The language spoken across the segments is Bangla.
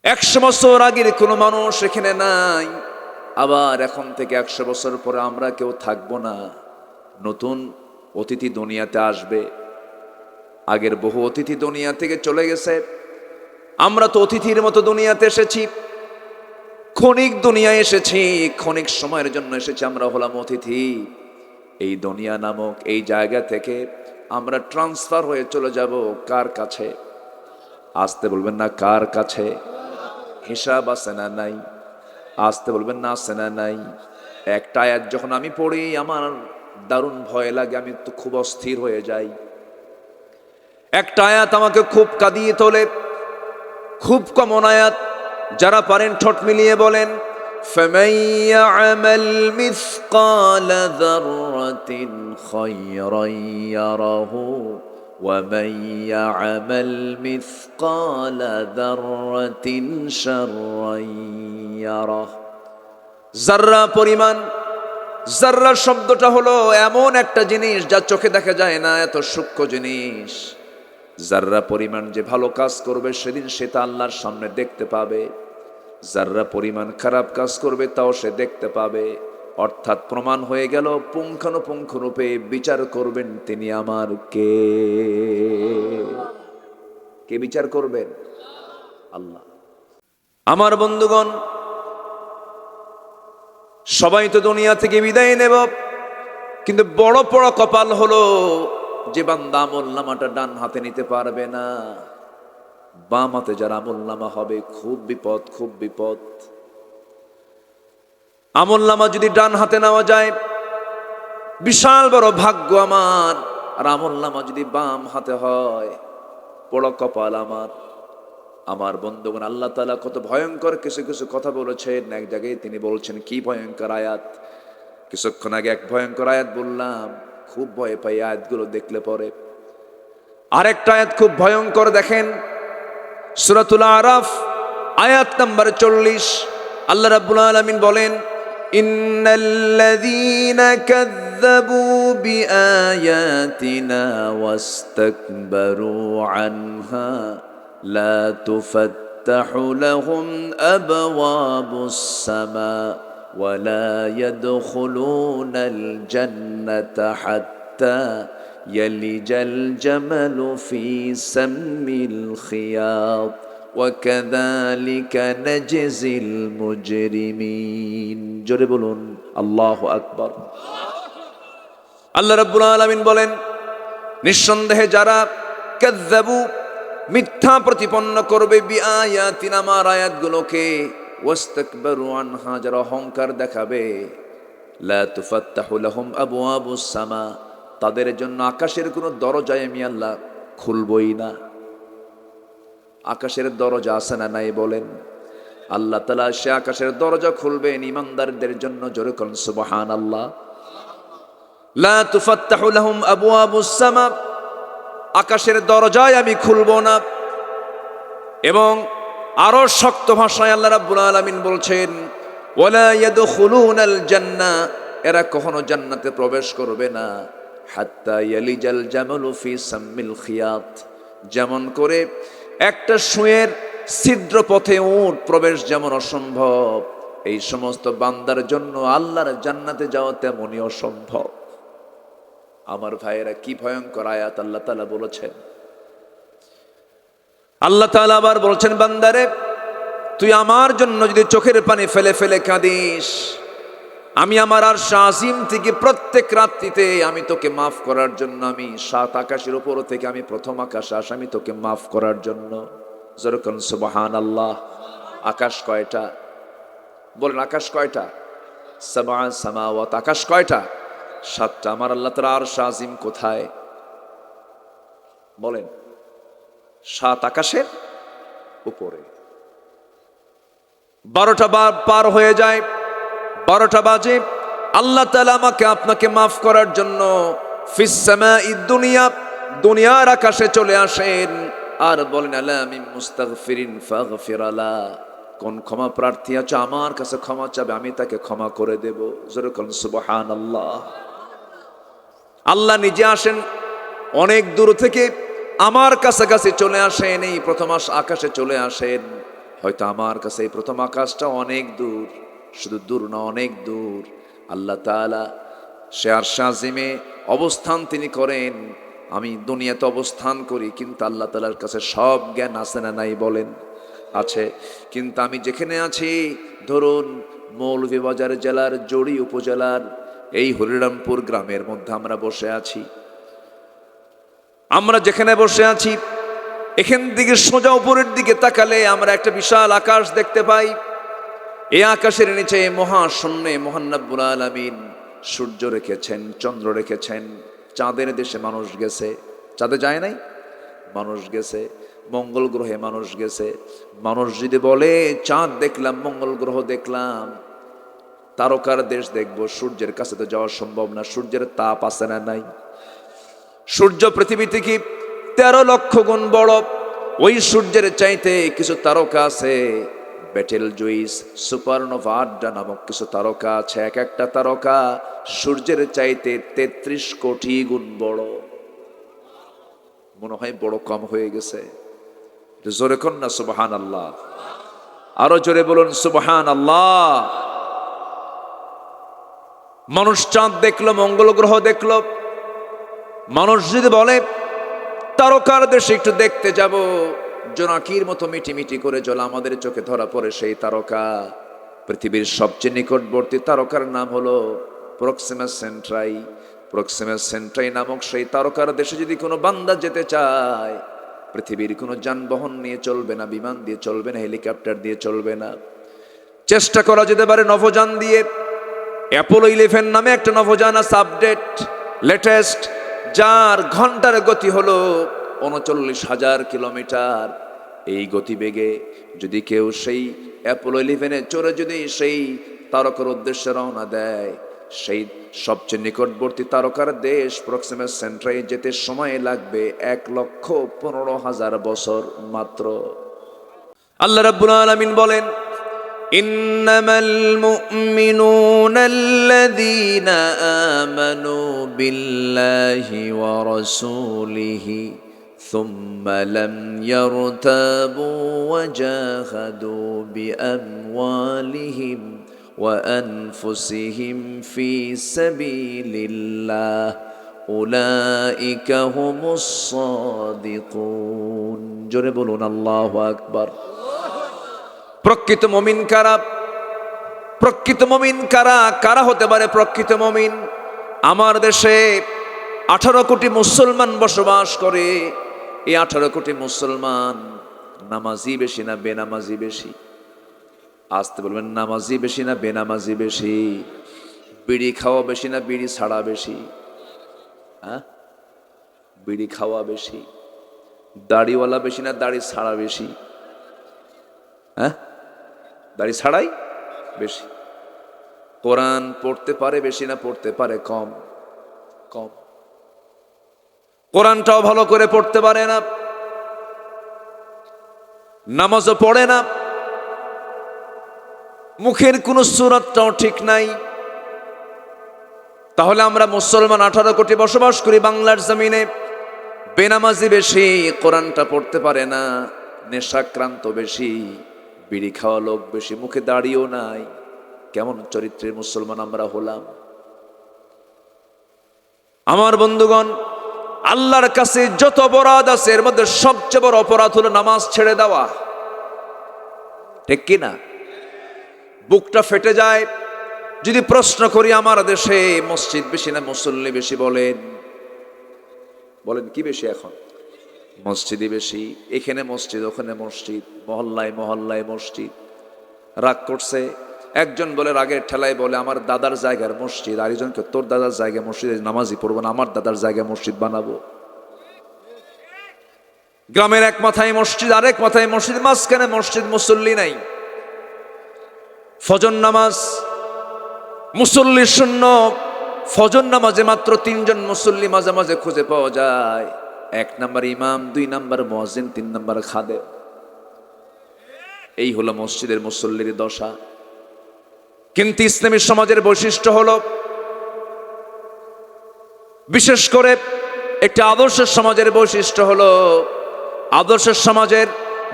100 বছর আগের কোনো মানুষ এখানে নাই, আবার এখন থেকে 100 বছর পরে আমরা কেউ থাকবো না। নতুন অতিথি দুনিয়াতে আসবে। আগের বহু অতিথি দুনিয়া থেকে চলে গেছে, আমরা তো অতিথির মতো দুনিয়াতে এসেছি। ক্ষণিক দুনিয়ায় এসেছি, ক্ষণিক সময়ের জন্য এসেছি, আমরা হলাম অতিথি। এই দুনিয়া নামক এই জায়গা থেকে আমরা ট্রান্সফার হয়ে চলে যাব কার কাছে? আসতে বলবেন না, কার কাছে? হিসাব আছে না নাই? আসতে বলবেন না, আছে না নাই? একটা আয়াত যখন আমি পড়ি আমার দারুণ ভয় লাগে, আমি তো খুব অস্থির হয়ে যাই। একটা আয়াত আমাকে খুব কাঁদিয়ে তোলে, খুব কমন আয়াত। যারা পারেন ঠোঁট মিলিয়ে বলেন, فَمَن يَعْمَلْ مِثْقَالَ ذَرَّةٍ خَيْرًا يَرَهُ وَمَن يَعْمَلْ مِثْقَالَ ذَرَّةٍ شَرًّا يَرَهُ। যাররা পরিমাণ, যাররা শব্দটা হলো এমন একটা জিনিস যা চোখে দেখা যায় না, এত সূক্ষ্ম জিনিস। যাররা পরিমাণ যে ভালো কাজ করবে সেদিন সে তা আল্লাহর সামনে দেখতে পাবে, যাররা পরিমাণ খারাপ কাজ করবে তাও সে দেখতে পাবে। অর্থাৎ প্রমাণ হয়ে গেল, পুঙ্খানুপুঙ্খরূপে বিচার করবেন তিনি আমার কে? কে বিচার করবেন? আল্লাহ। আমার বন্ধুগণ, সবাই তো দুনিয়া থেকে বিদায় নেব, কিন্তু বড় বড় কপাল হলো যে বান্দা আমলনামাটা ডান হাতে নিতে পারবে না। বাম হাতে যার আমলনামা হবে, খুব বিপদ, খুব বিপদ। আমলনামা যদি ডান হাতে নেওয়া যায়, বিশাল বড় ভাগ্য আমার। আর আমলনামা যদি বাম হাতে হয়, বড় কপাল আমার। আমার বন্ধুগণ, আল্লাহ তাআলা কত ভয়ঙ্কর কিছু কিছু কথা বলেছেন। এক জায়গায় তিনি বলছেন, কি ভয়ঙ্কর আয়াত! কিছুক্ষণ আগে এক ভয়ঙ্কর আয়াত বললাম, খুব ভয় পাই আয়াতগুলো দেখলে পরে। আরেকটা আয়াত খুব ভয়ঙ্কর, দেখেন সূরাতুল আরাফ আয়াত নাম্বার 40। আল্লাহ রাব্বুল আলামিন বলেন, ইন্নাল্লাযীনা কাযযাবু বিআয়াতিনা ওয়াস্তাকবারু আনহা লা তুফাত্তাহু লাহুম আবওয়াবুস সামা ওয়া লা ইয়াদখুলুনাল জান্নাতা হাত্তা ইয়ালিজাল জামালু ফি সাম্মিল খিয়াত ওয়া কাযালিকা নাজজিল মুজরিমিন। জোরে বলুন আল্লাহু আকবার। আল্লাহ রাব্বুল আলামিন বলেন, নিঃসন্দেহে যারা কাযযাবু মিথ্যা প্রতিপন্ন করবে বিআয়াতিনা আমার আয়াতগুলোকে, ওয়াস্তাকবারু আনহা যারা অহংকার দেখাবে, লা তুফাত্তাহু লাহুম আবওয়াবুস সামা তাদের জন্য আকাশের কোনো দরজা আমি আল্লাহ খুলবই না। আকাশের দরজা আছে না নাই বলেন? আল্লাহ তাআলা সে আকাশের দরজা খুলবেন ঈমানদারদের জন্য। জোরে বলুন সুবহানাল্লাহ। লা তুফাত্তাহু লাহুম আবওয়াবুস সামা, আকাশের দরজায় আমি খুলব না। এবং আরো শক্ত ভাষায় আল্লাহ রাব্বুল আলামিন বলছেন, ওয়ালা ইয়াদখুলুনাল জান্নাহ, এরা কখনো জান্নাতে প্রবেশ করবে না। হাত্তা ইয়ালিজাল জামালু ফি সাম্মিল খিয়াত, যেমন করে একটা সুঁয়ের ছিদ্র পথে উট প্রবেশ যেমন অসম্ভব, এই সমস্ত বান্দার জন্য আল্লাহর জান্নাতে যাওয়া তেমনই অসম্ভব। আমার ভাইয়েরা, কি ভয়ঙ্কর আয়াত আল্লাহ তাআলা বলেছেন। আল্লাহ তাআলা আবার বলছেন, বান্দারে তুই আমার জন্য যদি চোখের পানি ফেলে ফেলে কাঁদিস, আমি আমার আরশ আজিম থেকে প্রত্যেক রাত্রিতে আমি তোকে মাফ করার জন্য, আমি 7 আকাশের উপর থেকে আমি প্রথম আকাশে আসি আমি তোকে মাফ করার জন্য। যেরকম সুবহানাল্লাহ। আকাশ কয়টা বলেন? আকাশ কয়টা? সাবআ সামাওয়াত। আকাশ কয়টা? 7টা। আমার আল্লাহ তাআলা আরশ আজিম কোথায় বলেন? 7 আকাশের উপরে। 12টা পার হয়ে যায়, 12টা বাজে, আল্লাহ তাআলা আমাকে আপনাকে মাফ করার জন্য ফিস সামাঈদ দুনিয়া, দুনিয়ার আকাশে চলে আসেন আর বলেন, আলা মিন মুস্তাগফিরিন ফাগফির লা, কোন ক্ষমা প্রার্থী আছে আমার কাছে ক্ষমা চাবে, আমি তাকে ক্ষমা করে দেব। জোরে বলুন সুবহানাল্লাহ। আল্লাহ নিজে আসেন অনেক দূর থেকে, আমার কাছাকাছি চলে আসেন, এই প্রথম আকাশে চলে আসেন। হয়তো আমার কাছে এই প্রথম আকাশটা অনেক দূর, শুধু দূর না, অনেক দূর। আল্লাহ তাআলা সে আরশে আজিমে অবস্থান তিনি করেন, আমি দুনিয়াতে অবস্থান করি, কিন্তু আল্লাহ তাআলার কাছে সব জ্ঞান আছে না নাই বলেন? আছে। কিন্তু আমি যেখানে আছি, ধরুন মৌলভীবাজার জেলার জড়ি উপজেলার এই হরিরামপুর গ্রামের মধ্যে আমরা বসে আছি। আমরা যেখানে বসে আছি, এখান থেকে সোজা উপরের দিকে তাকালে আমরা একটা বিশাল আকাশ দেখতে পাই। এই আকাশের নিচে মহাশূন্যে মহান রব্বুল আলামিন সূর্য রেখেছেন, চন্দ্র রেখেছেন। চাঁদের দেশে মানুষ গেছে, চাঁদে যায় নাই, মানুষ গেছে। মঙ্গল গ্রহে মানুষ গেছে। মানুষ যদি বলে চাঁদ দেখলাম, মঙ্গল গ্রহ দেখলাম, তারকার দেশ দেখব, সূর্যের কাছে তো যাওয়া সম্ভব না। সূর্যের তাপ আছে না নাই? সূর্য পৃথিবী থেকে 13 লক্ষ গুণ বড়। ওই সূর্যের চাইতে কিছু তারকা আছে, বেটেল জুইস, সুপারনোভা আড্ডা নামক কিছু তারকা আছে। এক একটা তারকা সূর্যের চাইতে 33 কোটি গুণ বড়। মনে হয় বড় কম হয়ে গেছে? জোরে কন না সুবহানাল্লাহ। আরো জোরে বলুন সুবহানাল্লাহ। মানুষ চাঁদ দেখলো, মঙ্গল গ্রহ দেখলো। মানুষ যদি বলে তারকার দেশে একটু দেখতে যাব, জোনাকির মতো মিটিমিটি করে জল আমাদের চোখে ধরা পড়ে সেই তারকা। পৃথিবীর সবচেয়ে নিকটবর্তী তারকার নাম হলো প্রক্সিমা সেন্ট্রাই। প্রক্সিমা সেন্ট্রাই নামক সেই তারকার দেশে যদি কোনো বান্দা যেতে চায়, পৃথিবীর কোনো যানবাহন নিয়ে চলবে না, বিমান দিয়ে চলবে না, হেলিকপ্টার দিয়ে চলবে না। চেষ্টা করা যেতে পারে নভোযান দিয়ে। অ্যাপোলো 11 নামে একটা নভোযান আছে, আপডেট লেটেস্ট, যার ঘন্টার গতি হলো 39,000 কিলোমিটার। এই গতিবেগে যদি কেউ সেই অ্যাপোলো 11-এ চড়ে যদি সেই তারকার উদ্দেশ্যে রওনা দেয়, সেই সবচেয়ে নিকটবর্তী তারকার দেশ প্রক্সিমা সেন্ট্রাই যেতে সময় লাগবে 1,15,000 বছর মাত্র। আল্লাহ রাব্বুল আলামিন বলেন, ইন্নামাল মুমিনুনা আল্লাযীনা আমানু বিল্লাহি ওয়া রাসূলিহি সুম্মা লাম ইয়ারতাবু ওয়া জাহাদু বিআমওয়ালিহিম ওয়া আনফুসিহিম ফি সাবিলিল্লাহ উলাইকা হুমুস সাদিকুন। জোরে বলুন আল্লাহু আকবার। প্রকৃত মুমিন কারা? প্রকৃত মুমিন কারা? কারা হতে পারে প্রকৃত মুমিন? আমার দেশে 18 কোটি মুসলমান বসবাস করে। এই 18 কোটি মুসলমান নামাজি বেশি না বেনামাজি বেশি? আসতে বলবেন, নামাজি বেশি না বেনামাজি বেশি? বিড়ি খাওয়া বেশি না বিড়ি ছাড়া বেশি? হ্যাঁ, বিড়ি খাওয়া বেশি। দাড়িওয়ালা বেশি না দাড়ি ছাড়া বেশি? হ্যাঁ, দাড়ি ছাড়াই বেশি। কোরআন পড়তে পারে বেশি না পড়তে পারে কম? কম। কোরআনটাও ভালো করে পড়তে পারে না, নামাজও পড়ে না, মুখের কোন সূরাতটাও ঠিক নাই। তাহলে আমরা মুসলমান 18 কোটি বসবাস করি বাংলার জমিনে, বেনামাজি বেশি, কোরআনটা পড়তে পারে না, নেশাক্রান্ত বেশি, বিড়ি খাওয়া লোক বেশি, মুখে দাড়িও নাই। কেমন চরিত্রের মুসলমান আমরা হলাম? আমার বন্ধুগণ, আল্লাহর কাছে যত অপরাধ আছে এর মধ্যে সবচেয়ে বড় অপরাধ হলো নামাজ ছেড়ে দেওয়া। ঠিক কি না? বুকটা ফেটে যায় যদি প্রশ্ন করি আমার দেশে মসজিদ বেশি না মুসল্লি বেশি? বলেন বলেন কি বেশি? এখন মসজিদই বেশি। এখানে মসজিদ, ওখানে মসজিদ, মহল্লায় মহল্লায় মসজিদ। রাগ করছে একজন, বলে রাগের ঠেলায় বলে আমার দাদার জায়গার মসজিদ, আরেকজনকে তোর দাদার জায়গায় মসজিদে নামাজই পড়বো না, আমার দাদার জায়গায় মসজিদ বানাবো। গ্রামের এক মাথায় মসজিদ, আরেক মাথায় মসজিদ, মাঝখানে মসজিদ, মুসল্লি নাই। ফজর নামাজ মুসল্লি শূন্য। ফজর নামাজে মাত্র 3 জন মুসল্লি মাঝে মাঝে খুঁজে পাওয়া যায়। 1 নাম্বার ইমাম, 2 নাম্বার মুয়াজ্জিন, 3 নাম্বার খাদেম। এই হলো মসজিদের মুসল্লির দশা। কিন্তু ইসলামী সমাজের বৈশিষ্ট্য হলো, বিশেষ করে একটি আদর্শের সমাজের বৈশিষ্ট্য হলো, আদর্শের সমাজের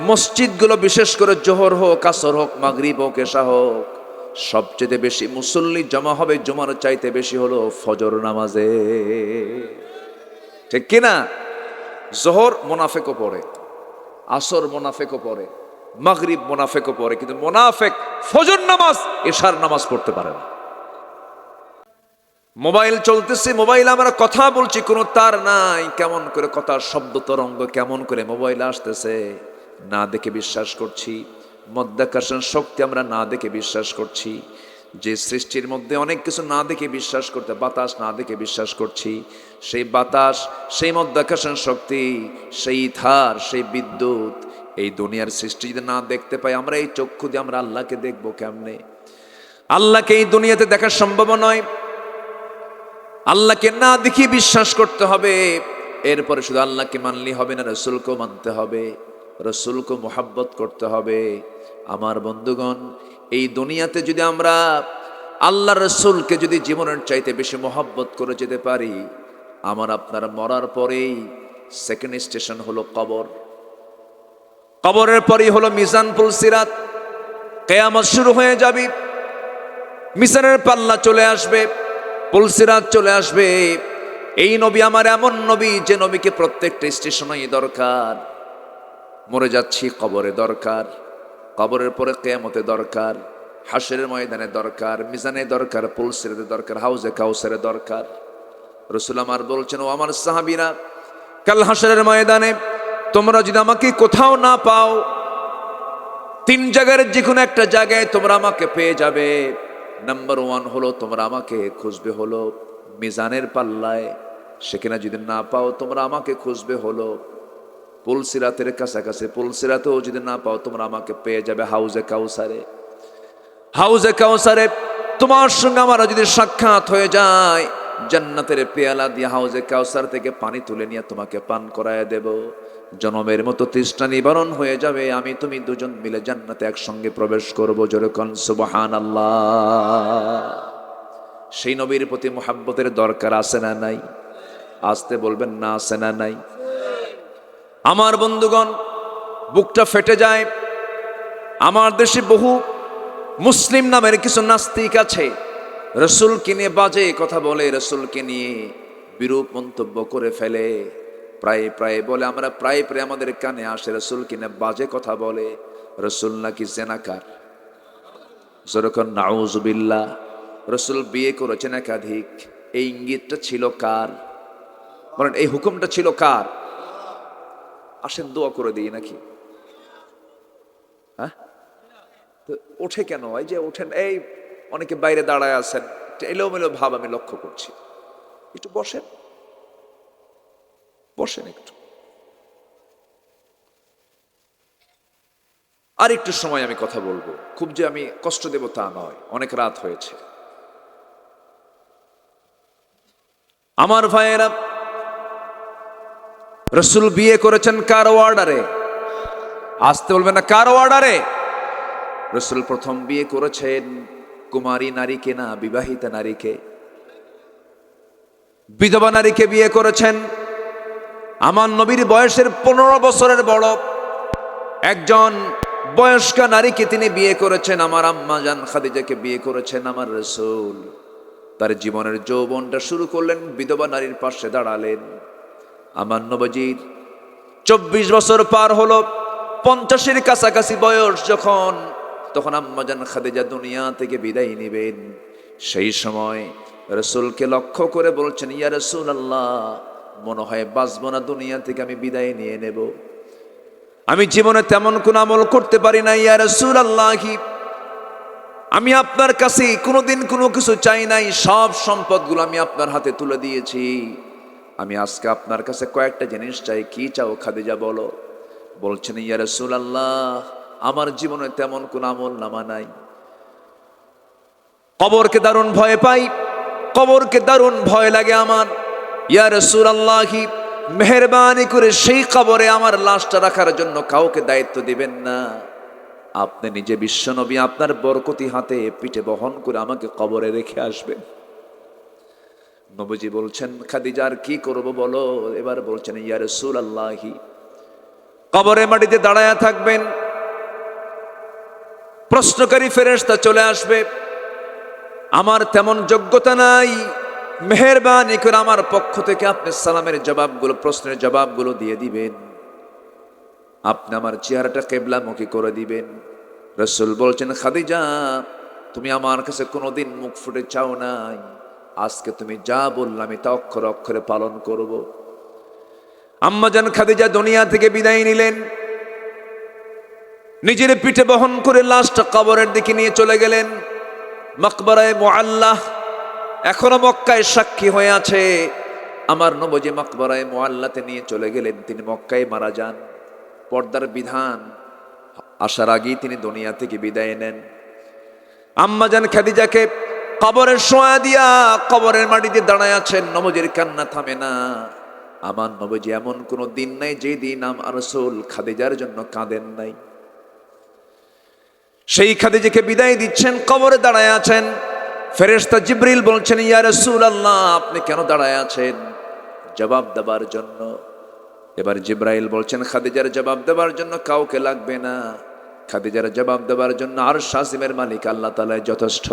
মসজিদগুলো বিশেষ করে জোহর হোক, আসর হোক, মাগরিব হোক, এশা হোক, সবচেয়ে বেশি মুসল্লি জমা হবে জুমার চাইতে বেশি হলো ফজর নামাজে। ঠিক কিনা? জোহর মুনাফিকও পড়ে, আসর মুনাফিকও পড়ে, মাগরিব মুনাফিকও পড়ে, কিন্তু মুনাফিক ফজর নামাজ, এশার নামাজ পড়তে পারে না। মোবাইল চলতেছে, মোবাইল আমরা কথা বলছি, কোনো তার নাই, কেমন করে কথার শব্দ তরঙ্গ কেমন করে মোবাইল আসতেছে, না দেখে বিশ্বাস করছি। মধ্যাকর্ষণ শক্তি আমরা না দেখে বিশ্বাস করছি। যে সৃষ্টির মধ্যে অনেক কিছু না দেখে বিশ্বাস করতে, বাতাস না দেখে বিশ্বাস করছি, সেই বাতাস, সেই মধ্যাকর্ষণ শক্তি, সেই ধার, সেই বিদ্যুৎ, এই দুনিয়ার সৃষ্টি যদি না দেখতে পাই, আমরা এই চক্ষু দিয়ে আমরা আল্লাহকে দেখবো কেমনে? আল্লাহকে এই দুনিয়াতে দেখা সম্ভব নয়। আল্লাহকে না দেখে বিশ্বাস করতে হবে। এরপরে শুধু আল্লাহকে মানলেই হবে না, রসুলকেও মানতে হবে, রসুলকে মোহাব্বত করতে হবে। আমার বন্ধুগণ, এই দুনিয়াতে যদি আমরা আল্লাহ রসুলকে যদি জীবনের চাইতে বেশি মোহাব্বত করে যেতে পারি, আমার আপনার মরার পরেই সেকেন্ড স্টেশন হলো কবর। কবরের পরেই হলো মিজান পুলসিরাত। কিয়ামত শুরু হয়ে যাবে, মিজানের পাল্লা চলে আসবে, পুলসিরাত চলে আসবে। এই নবী আমার এমন নবী, যে নবীকে প্রত্যেকটা স্টেশনেই দরকার। মরে যাচ্ছি, কবরে দরকার, কবরের পরে কিয়ামতে দরকার, হাশরের ময়দানে দরকার, মিজানে দরকার, পুলসিরাতে দরকার, হাউজে কাউসারে দরকার। রাসূল আমার বলছেন, ও আমার সাহাবীরা, কাল হাশরের ময়দানে তোমরা যদি আমাকে কোথাও না পাও, তিন জায়গার যে কোনো একটা জায়গায় তোমরা আমাকে পেয়ে যাবে। নাম্বার 1 হলো তোমরা আমাকে খুঁজবে হলো মিজানের পাল্লায়, সেখানে যদি না পাও তোমরা আমাকে খুঁজবে হলো পুলসিরাতের কাছাকাছি, পুলসিরাতেও যদি না পাও তোমরা আমাকে পেয়ে যাবে হাউজে কাউসারে। হাউজে কাউসারে তোমার সঙ্গে আমার যদি সাক্ষাৎ হয়ে যায়, জান্নাতের পেয়ালা দিয়ে হাউজে কাউসার থেকে পানি তুলে নিয়ে তোমাকে পান করায় দেব। জনমের মতো তৃষ্ণা নিবারণ হয়ে যাবে, আমি তুমি দুজন মিলে জান্নাতে একসঙ্গে প্রবেশ করবো। জোরে কোন সুবহানাল্লাহ। সেই নবীর প্রতি মুহাব্বতের দরকার আছে না নাই? আসতে বলবেন না, আছে না নাই? আমার বন্ধুগণ, বুকটা ফেটে যায়। আমার দেশে বহু মুসলিম নামের কিছু নাস্তিক আছে, রসুলকে নিয়ে বাজে কথা বলে, রসুলকে নিয়ে বিরূপ মন্তব্য করে ফেলে। প্রায় বলে, আমরা প্রায় আমাদের কানে আসে, রসুলকে নিয়ে বাজে কথা বলে, রসুল নাকি জেনাকার। যেরকম নাউজুবিল্লাহ, রসুল বিয়ে করেছেন একাধিক। এই ইঙ্গিতটা ছিল কার? বলেন, এই হুকুমটা ছিল কার? আসেন দোয়া করে দিই নাকি? হ্যাঁ, ওঠে কেন? এই যে ওঠেন, এই অনেকে বাইরে দাঁড়ায় আছেন, এলোমেলো ভাব আমি লক্ষ্য করছি। একটু বসেন, বসেন একটু। আর একটু সময় আমি কথা বলবো, খুব যে আমি কষ্ট দেব তা নয়, অনেক রাত হয়েছে। আমার ভাইয়েরা, রসুল বিয়ে করেছেন কার অর্ডারে? আসতে বলবেন না, কার অর্ডারে? রসুল প্রথম বিয়ে করেছেন কুমারী নারীকে না, বিবাহিতা নারীকে, বিধবা নারীকে বিয়ে করেছেন। আমার নবীর বয়সের 15 বছরের বড় একজন বয়স্কা নারীকে তিনি বিয়ে করেছেন। আমার আম্মা জান খাদিজাকে বিয়ে করেছেন আমার রসুল। তার জীবনের যৌবনটা শুরু করলেন, বিধবা নারীর পাশে দাঁড়ালেন। আমার নবীজির 24 বছর পার হলো, 50-এর কাছাকাছি বয়স যখন, তখন আম্মা জান খাদিজা দুনিয়া থেকে বিদায় নেবেন। সেই সময় রসুলকে লক্ষ্য করে বলছেন, ইয়া রাসূলুল্লাহ, মনে হয় বাঁচব না, দুনিয়া থেকে আমি বিদায় নিয়ে নেব। আমি জীবনে তেমন কোন আমল করতে পারি না, ইয়া রাসূলুল্লাহ, আমি আপনার কাছে কোনোদিন কোনো কিছু চাই নাই, সব সম্পদগুলো আমি আপনার হাতে তুলে দিয়েছি। আমি আজকে আপনার কাছে কয়েকটা জিনিস চাই। কি চাও খাদিজা, বলো। বলছেন, ইয়া রাসূলুল্লাহ, আমার জীবনে তেমন কোন আমল নামা নাই, কবরকে দারুণ ভয় পাই, কবরকে দারুণ ভয় লাগে আমার। ইয়া রাসূলুল্লাহ, মেহেরবানি করে সেই কবরে আমার লাশটা রাখার জন্য কাউকে দায়িত্ব দিবেন না, আপনি নিজে বিশ্বনবী আপনার বরকতি হাতে পিঠে বহন করে আমাকে কবরে রেখে আসবেন। নবীজি বলছেন, খাদিজা আর কি করব বলো। এবার বলছেন, ইয়া রাসূলুল্লাহ, কবরের মাটিতে দাঁড়ায়া থাকবেন, প্রশ্নকারী ফেরেশতা চলে আসবে, আমার তেমন যোগ্যতা নাই, মেহেরবানি করে আমার পক্ষ থেকে আপনি সালামের জবাবগুলো, প্রশ্নের জবাবগুলো দিয়ে দিবেন, আপনি আমার চেহারাটা কিবলামুখী করে দিবেন। রাসূল বলছেন, খাদিজা তুমি আমার কাছে কোনোদিন মুখ ফুটে চাও নাই, আজকে তুমি যা বললাম আমি তা অক্ষরে অক্ষরে পালন করব। আম্মাজান খাদিজা দুনিয়া থেকে বিদায় নিলেন, নিজের পিঠে বহন করে লাশটা কবরের দিকে নিয়ে চলে গেলেন। মাকবারায়ে মুআল্লাহ এখনো মক্কায় সাক্ষী হয়ে আছে, আমার নবজি মাকবারায়ে মুআল্লাতে নিয়ে চলে গেলেন, তিনি মক্কায় মারা যান। পর্দার বিধান আসার আগেই তিনি দুনিয়া থেকে বিদায় নেন। আম্মাজান খাদিজাকে কবরের শোয়া দিয়া কবরের মাটিতে দাঁড়ায় আছেন, নবজির কান্না থামে না। আমার নবজি এমন কোনো দিন নাই যে দিন আমার রাসূল খাদিজার জন্য কাঁদেন নাই। সেই খাদিজাকে বিদায় দিচ্ছেন, কবরে দাঁড়ায় আছেন। ফেরেশতা জিবরিল বলছেন, ইয়া রাসূলুল্লাহ আপনি কেন দাঁড়ায় আছেন? জবাব দেবার জন্য। এবার জিবরাইল বলছেন, খাদিজার জবাব দেবার জন্য কাউকে লাগবে না, খাদিজার জবাব দেবার জন্য আরশ আসিমের মালিক আল্লাহ তাআলা যথেষ্ট।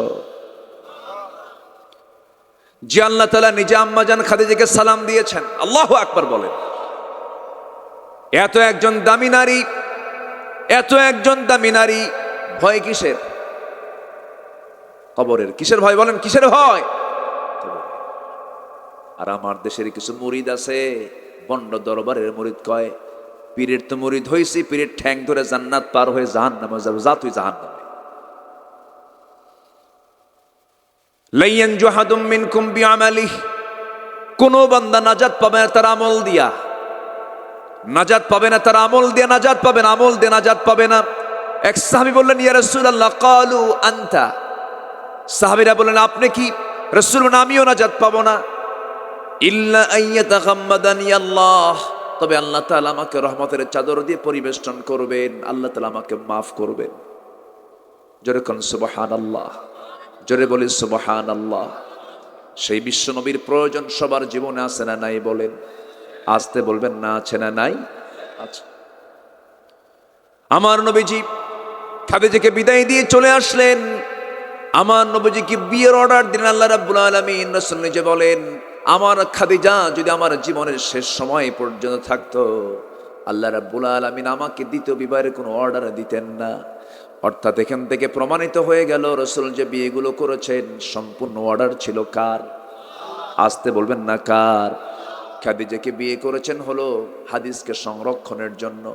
যে আল্লাহ তাআলা নিজে আম্মাজান খাদিজাকে সালাম দিয়েছেন, আল্লাহু আকবার বলেন। এত একজন দামি নারী, এত একজন দামি নারী, ভয় কিসের? কবরের। কিসের ভয় বলেন, কিসের ভয়? আর আমার দেশের কিছু মুরিদ আছে, বন্ড দরবারের মুরিদ, কয় পীরের তো মুরিদ হইছি, পীরের ঠ্যাং ধরে জান্নাত পার হয়ে জাহান্নামে যাবে, যা তুই জাহান্নামে। লাইয়ান জুহাদুম মিনকুম বিআমালিহ, কোন বান্দা নাজাত পাবে না তার আমল দিয়া, নাজাত পাবে না তার আমল দিয়া, নাজাত পাবে না, আমল দিয়ে নাজাত পাবে না। এক সাহাবী বললেন, ইয়া রাসূলুল্লাহ, ক্বালু আনতা, সাহাবীরা বললেন আপনি কি? রাসূল বলেন, আমিও নাজাত পাবো না, ইল্লা আইয়াতাগাম্মাদানি আল্লাহ, তবে আল্লাহ তাআলা আমাকে রহমতের চাদর দিয়ে পরিবেষ্টন করবেন, আল্লাহ তাআলা আমাকে মাফ করবেন। জোরে কোন সুবহানাল্লাহ, জোরে বলি সুবহানাল্লাহ। সেই বিশ্ব নবীর প্রয়োজন সবার জীবনে আছে না নাই বলেন? আসতে বলবেন না, আছে না নাই? আছে। আমার নবীজি খাদিজাকে বিদায় দিয়ে চলে আসলেন। আমার নবীজিকে বিয়ের অর্ডার দিলেন আল্লাহ রাব্বুল আলামিন। রাসূল নিজে বলেন, আমার খাদিজা যদি আমার জীবনের শেষ সময় পর্যন্ত থাকতো, আল্লাহ রাব্বুল আলামিন আমাকে দ্বিতীয় বিবাহের কোনো অর্ডার দিতেন না। অর্থাৎ এখান থেকে প্রমাণিত হয়ে গেল রাসূল যে বিয়েগুলো করেছেন সম্পূর্ণ অর্ডার ছিল কার? আসতে বলবেন না কার? খাদিজাকে বিয়ে করেছেন হলো হাদিসকে সংরক্ষণের জন্য।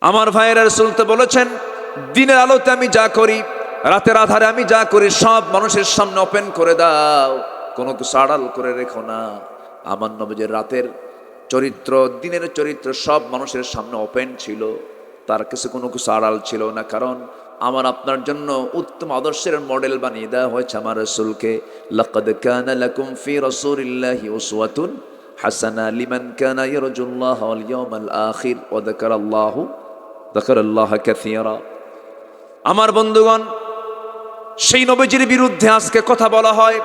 আমার ভাইয়েরা, রাসূল তো বলেছেন, দিনের আলোতে আমি যা করি, রাতের আধারে আমি যা করি, সব মানুষের সামনে ওপেন করে দাও, কোনো কিছু আড়াল করে রেখো না। আমার নবীর রাতের চরিত্র, দিনের চরিত্র সব মানুষের সামনে ওপেন ছিল, তার কাছে কোনো কিছু আড়াল ছিল না। কারণ আমার আপনার জন্য উত্তম আদর্শের মডেল বানিয়ে দেওয়া হয়েছে আমার রাসূলকে। লাকাদ কানা লাকুম ফি রাসূলিল্লাহি উসওয়াতুন হাসানা লিমান কানা ইয়ারজুল্লাহ ওয়াল ইয়াউমাল আখির ওয়া যাকারাল্লাহ কাসীরা। আমার বন্ধুগণ, সেই নবীজির বিরুদ্ধে আজকে কথা বলা হয়,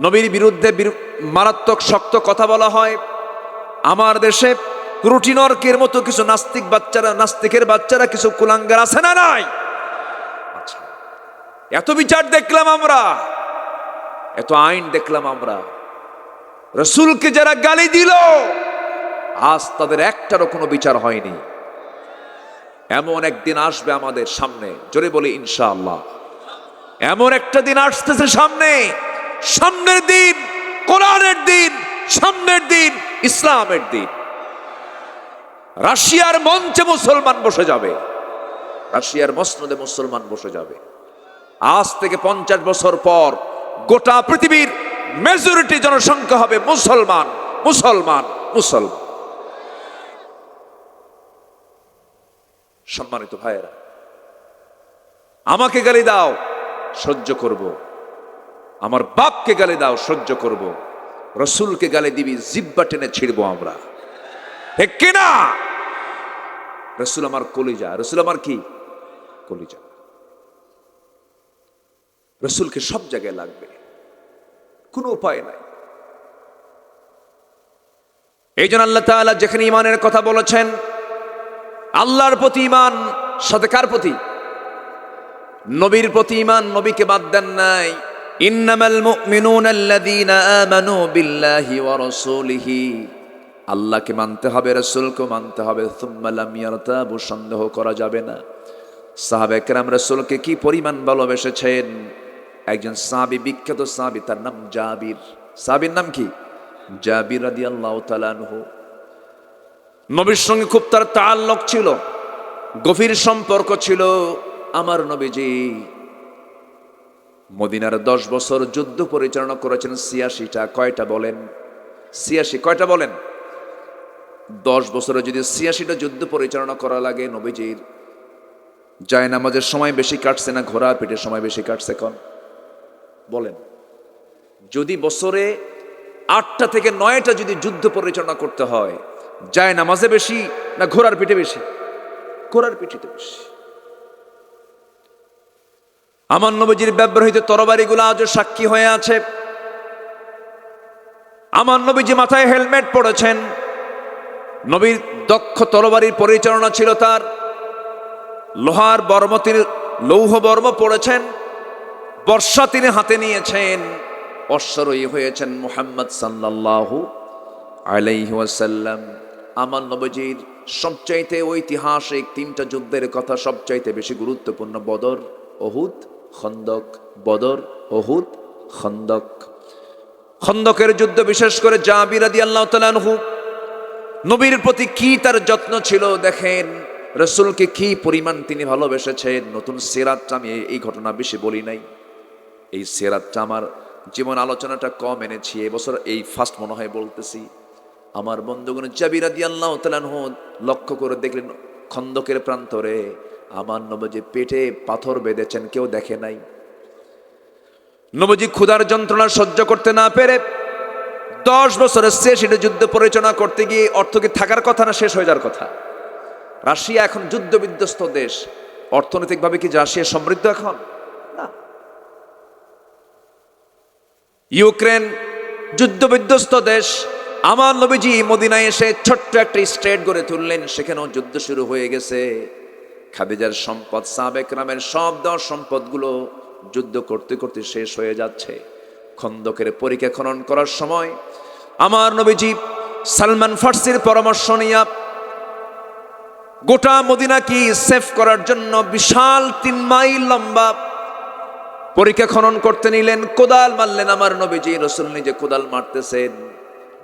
নবীর বিরুদ্ধে মারাত্মক শক্ত কথা বলা হয়। আমার দেশে রুটিনর্কের মতো কিছু নাস্তিকের বাচ্চারা কিছু কুলাঙ্গার আছে না নাই? আচ্ছা, এত বিচার দেখলাম আমরা, এত আইন দেখলাম আমরা, রাসূলকে যারা গালি দিল আজ তাদের একটারও কোনো বিচার হয়নি। এমন একদিন আসবে আমাদের সামনে, জোরে বলি ইনশাআল্লাহ। এমন একটা দিন আসতেছে সামনে, সামনের দিন কোরআনের দিন, সামনের দিন ইসলামের দিন। রাশিয়ার মঞ্চে মুসলমান বসে যাবে, রাশিয়ার মসনদে মুসলমান বসে যাবে। আজ থেকে 50 বছর পর গোটা পৃথিবীর মেজরিটি জনসংখ্যা হবে মুসলমান, মুসলমান, মুসলমান। সম্মানিত ভাইয়েরা, আমাকে গালি দাও সহ্য করব, আমার বাপকে গালি দাও সহ্য করব, রাসূলকে গালি দিবি জিহ্বা টেনে ছিড়বো আমরা, ঠিক কিনা? রাসূল আমার কলিজা, রাসূল আমার কি কলিজা, রাসূলকে সব জায়গায় লাগবে, কোনো উপায় নাই। এই জন্য আল্লাহ তাআলা যেখানে ঈমানের কথা বলেছেন, আল্লাহর প্রতি ঈমান, সাথে কার প্রতি? নবীর প্রতি ঈমান, নবীকে বাদ দেন নাই। ইন্নামাল মুমিনুনা আল্লাযীনা আমানু বিল্লাহি ওয়া রাসূলিহি, আল্লাহকে মানতে হবে, রাসূলকে মানতে হবে। সুম্মা লাম ইয়ারতাবু, সন্দেহ করা যাবে না। সাহাবায়ে কেরাম রাসূলকে কি পরিমাণ ভালোবেসেছেন। একজন সাহাবী, বিখ্যাত সাহাবী, তার নাম জাবির। সাহাবীর নাম কি? জাবির রাদিয়াল্লাহু তাআলা আনহু। নবীর সঙ্গে খুব তার তাআল্লুক ছিল, গভীর সম্পর্ক ছিল। আমার নবীজি মদিনার 10 বছর যুদ্ধ পরিচালনা করেছেন 86টা। কয়টা বলেন? 86। কয়টা বলেন? 10 বছরে যদি 86টা যুদ্ধ পরিচালনা করা লাগে, নবীজির জায়নামাজের সময় বেশি কাটছে না ঘোড়া পিঠের সময় বেশি কাটছে? কোন বলেন? যদি বছরে 8টা থেকে 9টা যদি যুদ্ধ পরিচালনা করতে হয়, জায়নামাজে বেশি না ঘোড়ার পিঠে বেশি? ঘোড়ার পিঠিতে বেশি। আমার নবীজির ব্যবহৃত তরবারিগুলো আজও সাক্ষী হয়ে আছে। আমার নবীজি মাথায় হেলমেট পড়েছেন। নবীর দক্ষ তরবারির পরিচালনা ছিল তার। লোহার বর্ম, তিনি লৌহ বর্ম পড়েছেন। বর্ষা তিনি হাতে নিয়েছেন। অশ্বারোহী হয়েছেন মুহাম্মদ সাল্লাল্লাহু আলাইহি ওয়াসাল্লাম। আমার নবীজির সবচাইতে ঐতিহাসিক 3টা যুদ্ধের কথা সবচাইতে বেশি গুরুত্বপূর্ণ: বদর, উহুদ, খন্দক। বদর, উহুদ, খন্দক। খন্দকের যুদ্ধ বিশেষ করে জাবির রাদিয়াল্লাহু তাআলা আনহু, নবীর প্রতি কি তার যত্ন ছিল দেখেন। রাসূলকে কি পরিমাণ তিনি ভালোবেসেছেন। নতুন সিরাতটা, আমি এই ঘটনা বেশি বলি নাই। এই সিরাতটা আমার জীবন আলোচনাটা কম এনেছি, এবছর এই ফার্স্ট মনে হয় বলতেছি। আমার বন্ধুগণ, জাবির রাদিয়াল্লাহু তাআলা আনহু লক্ষ্য করে দেখলেন খন্দকের প্রান্তরে আমার নবীজি পেটে পাথর বেঁধেছেন, কেউ দেখে নাই। নবীজি ক্ষুধার যন্ত্রণা সহ্য করতে না পেরে 10 বছরের শেষে যুদ্ধ পরিচালনা করতে গিয়ে, অর্থ কি থাকার কথা না শেষ হয়ে যাওয়ার কথা? রাশিয়া এখন যুদ্ধ বিধ্বস্ত দেশ। অর্থনৈতিকভাবে কি রাশিয়া সমৃদ্ধ এখন? না। ইউক্রেন যুদ্ধ বিধ্বস্ত দেশ। আমার নবীজি মদিনায় এসে ছোট্ট একটা স্টেট গড়ে তুললেন, সেখানেও যুদ্ধ শুরু হয়ে গেছে। খাদিজার সম্পদ, সাহাবায়ে কেরামের সব দেওয়া সম্পদগুলো যুদ্ধ করতে করতে শেষ হয়ে যাচ্ছে। খন্দকের পরিখা খনন করার সময় আমার নবীজি সালমান ফার্সির পরামর্শ নিয়ে গোটা মদিনাকে সেফ করার জন্য বিশাল 3 মাইল লম্বা পরিখা খনন করতে নিলেন। কোদাল মারলেন আমার নবীজি। রাসূল নিজে কোদাল মারতেছেন,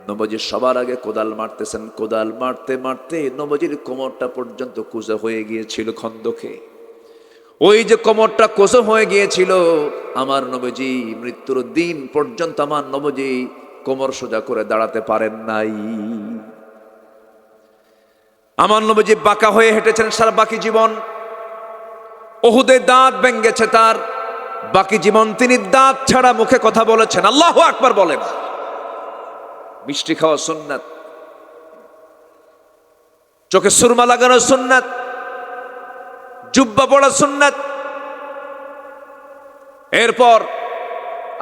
নবীজি সবার আগে কোদাল মারতেছেন। কোদাল মারতে মারতে নবীজির কোমরটা পর্যন্ত কুঁজো হয়ে গিয়েছিল খন্দকে। ওই যে কোমরটা কুঁজো হয়ে গিয়েছিল, আমার নবীজি মৃত্যুর দিন পর্যন্ত আমার নবীজি কোমর সোজা করে দাঁড়াতে পারেন নাই। আমার নবীজি বাঁকা হয়ে হেঁটেছেন সারা বাকি জীবন। উহুদে দাঁত ভেঙেছে তার, বাকি জীবন তিনি দাঁত ছাড়া মুখে কথা বলেছেন। আল্লাহু আকবার বলেন। মিষ্টি খাওয়া সুন্নাত, চোখে সুরমা লাগানো সুন্নাত, জুব্বা পড়া সুন্নাত, এরপর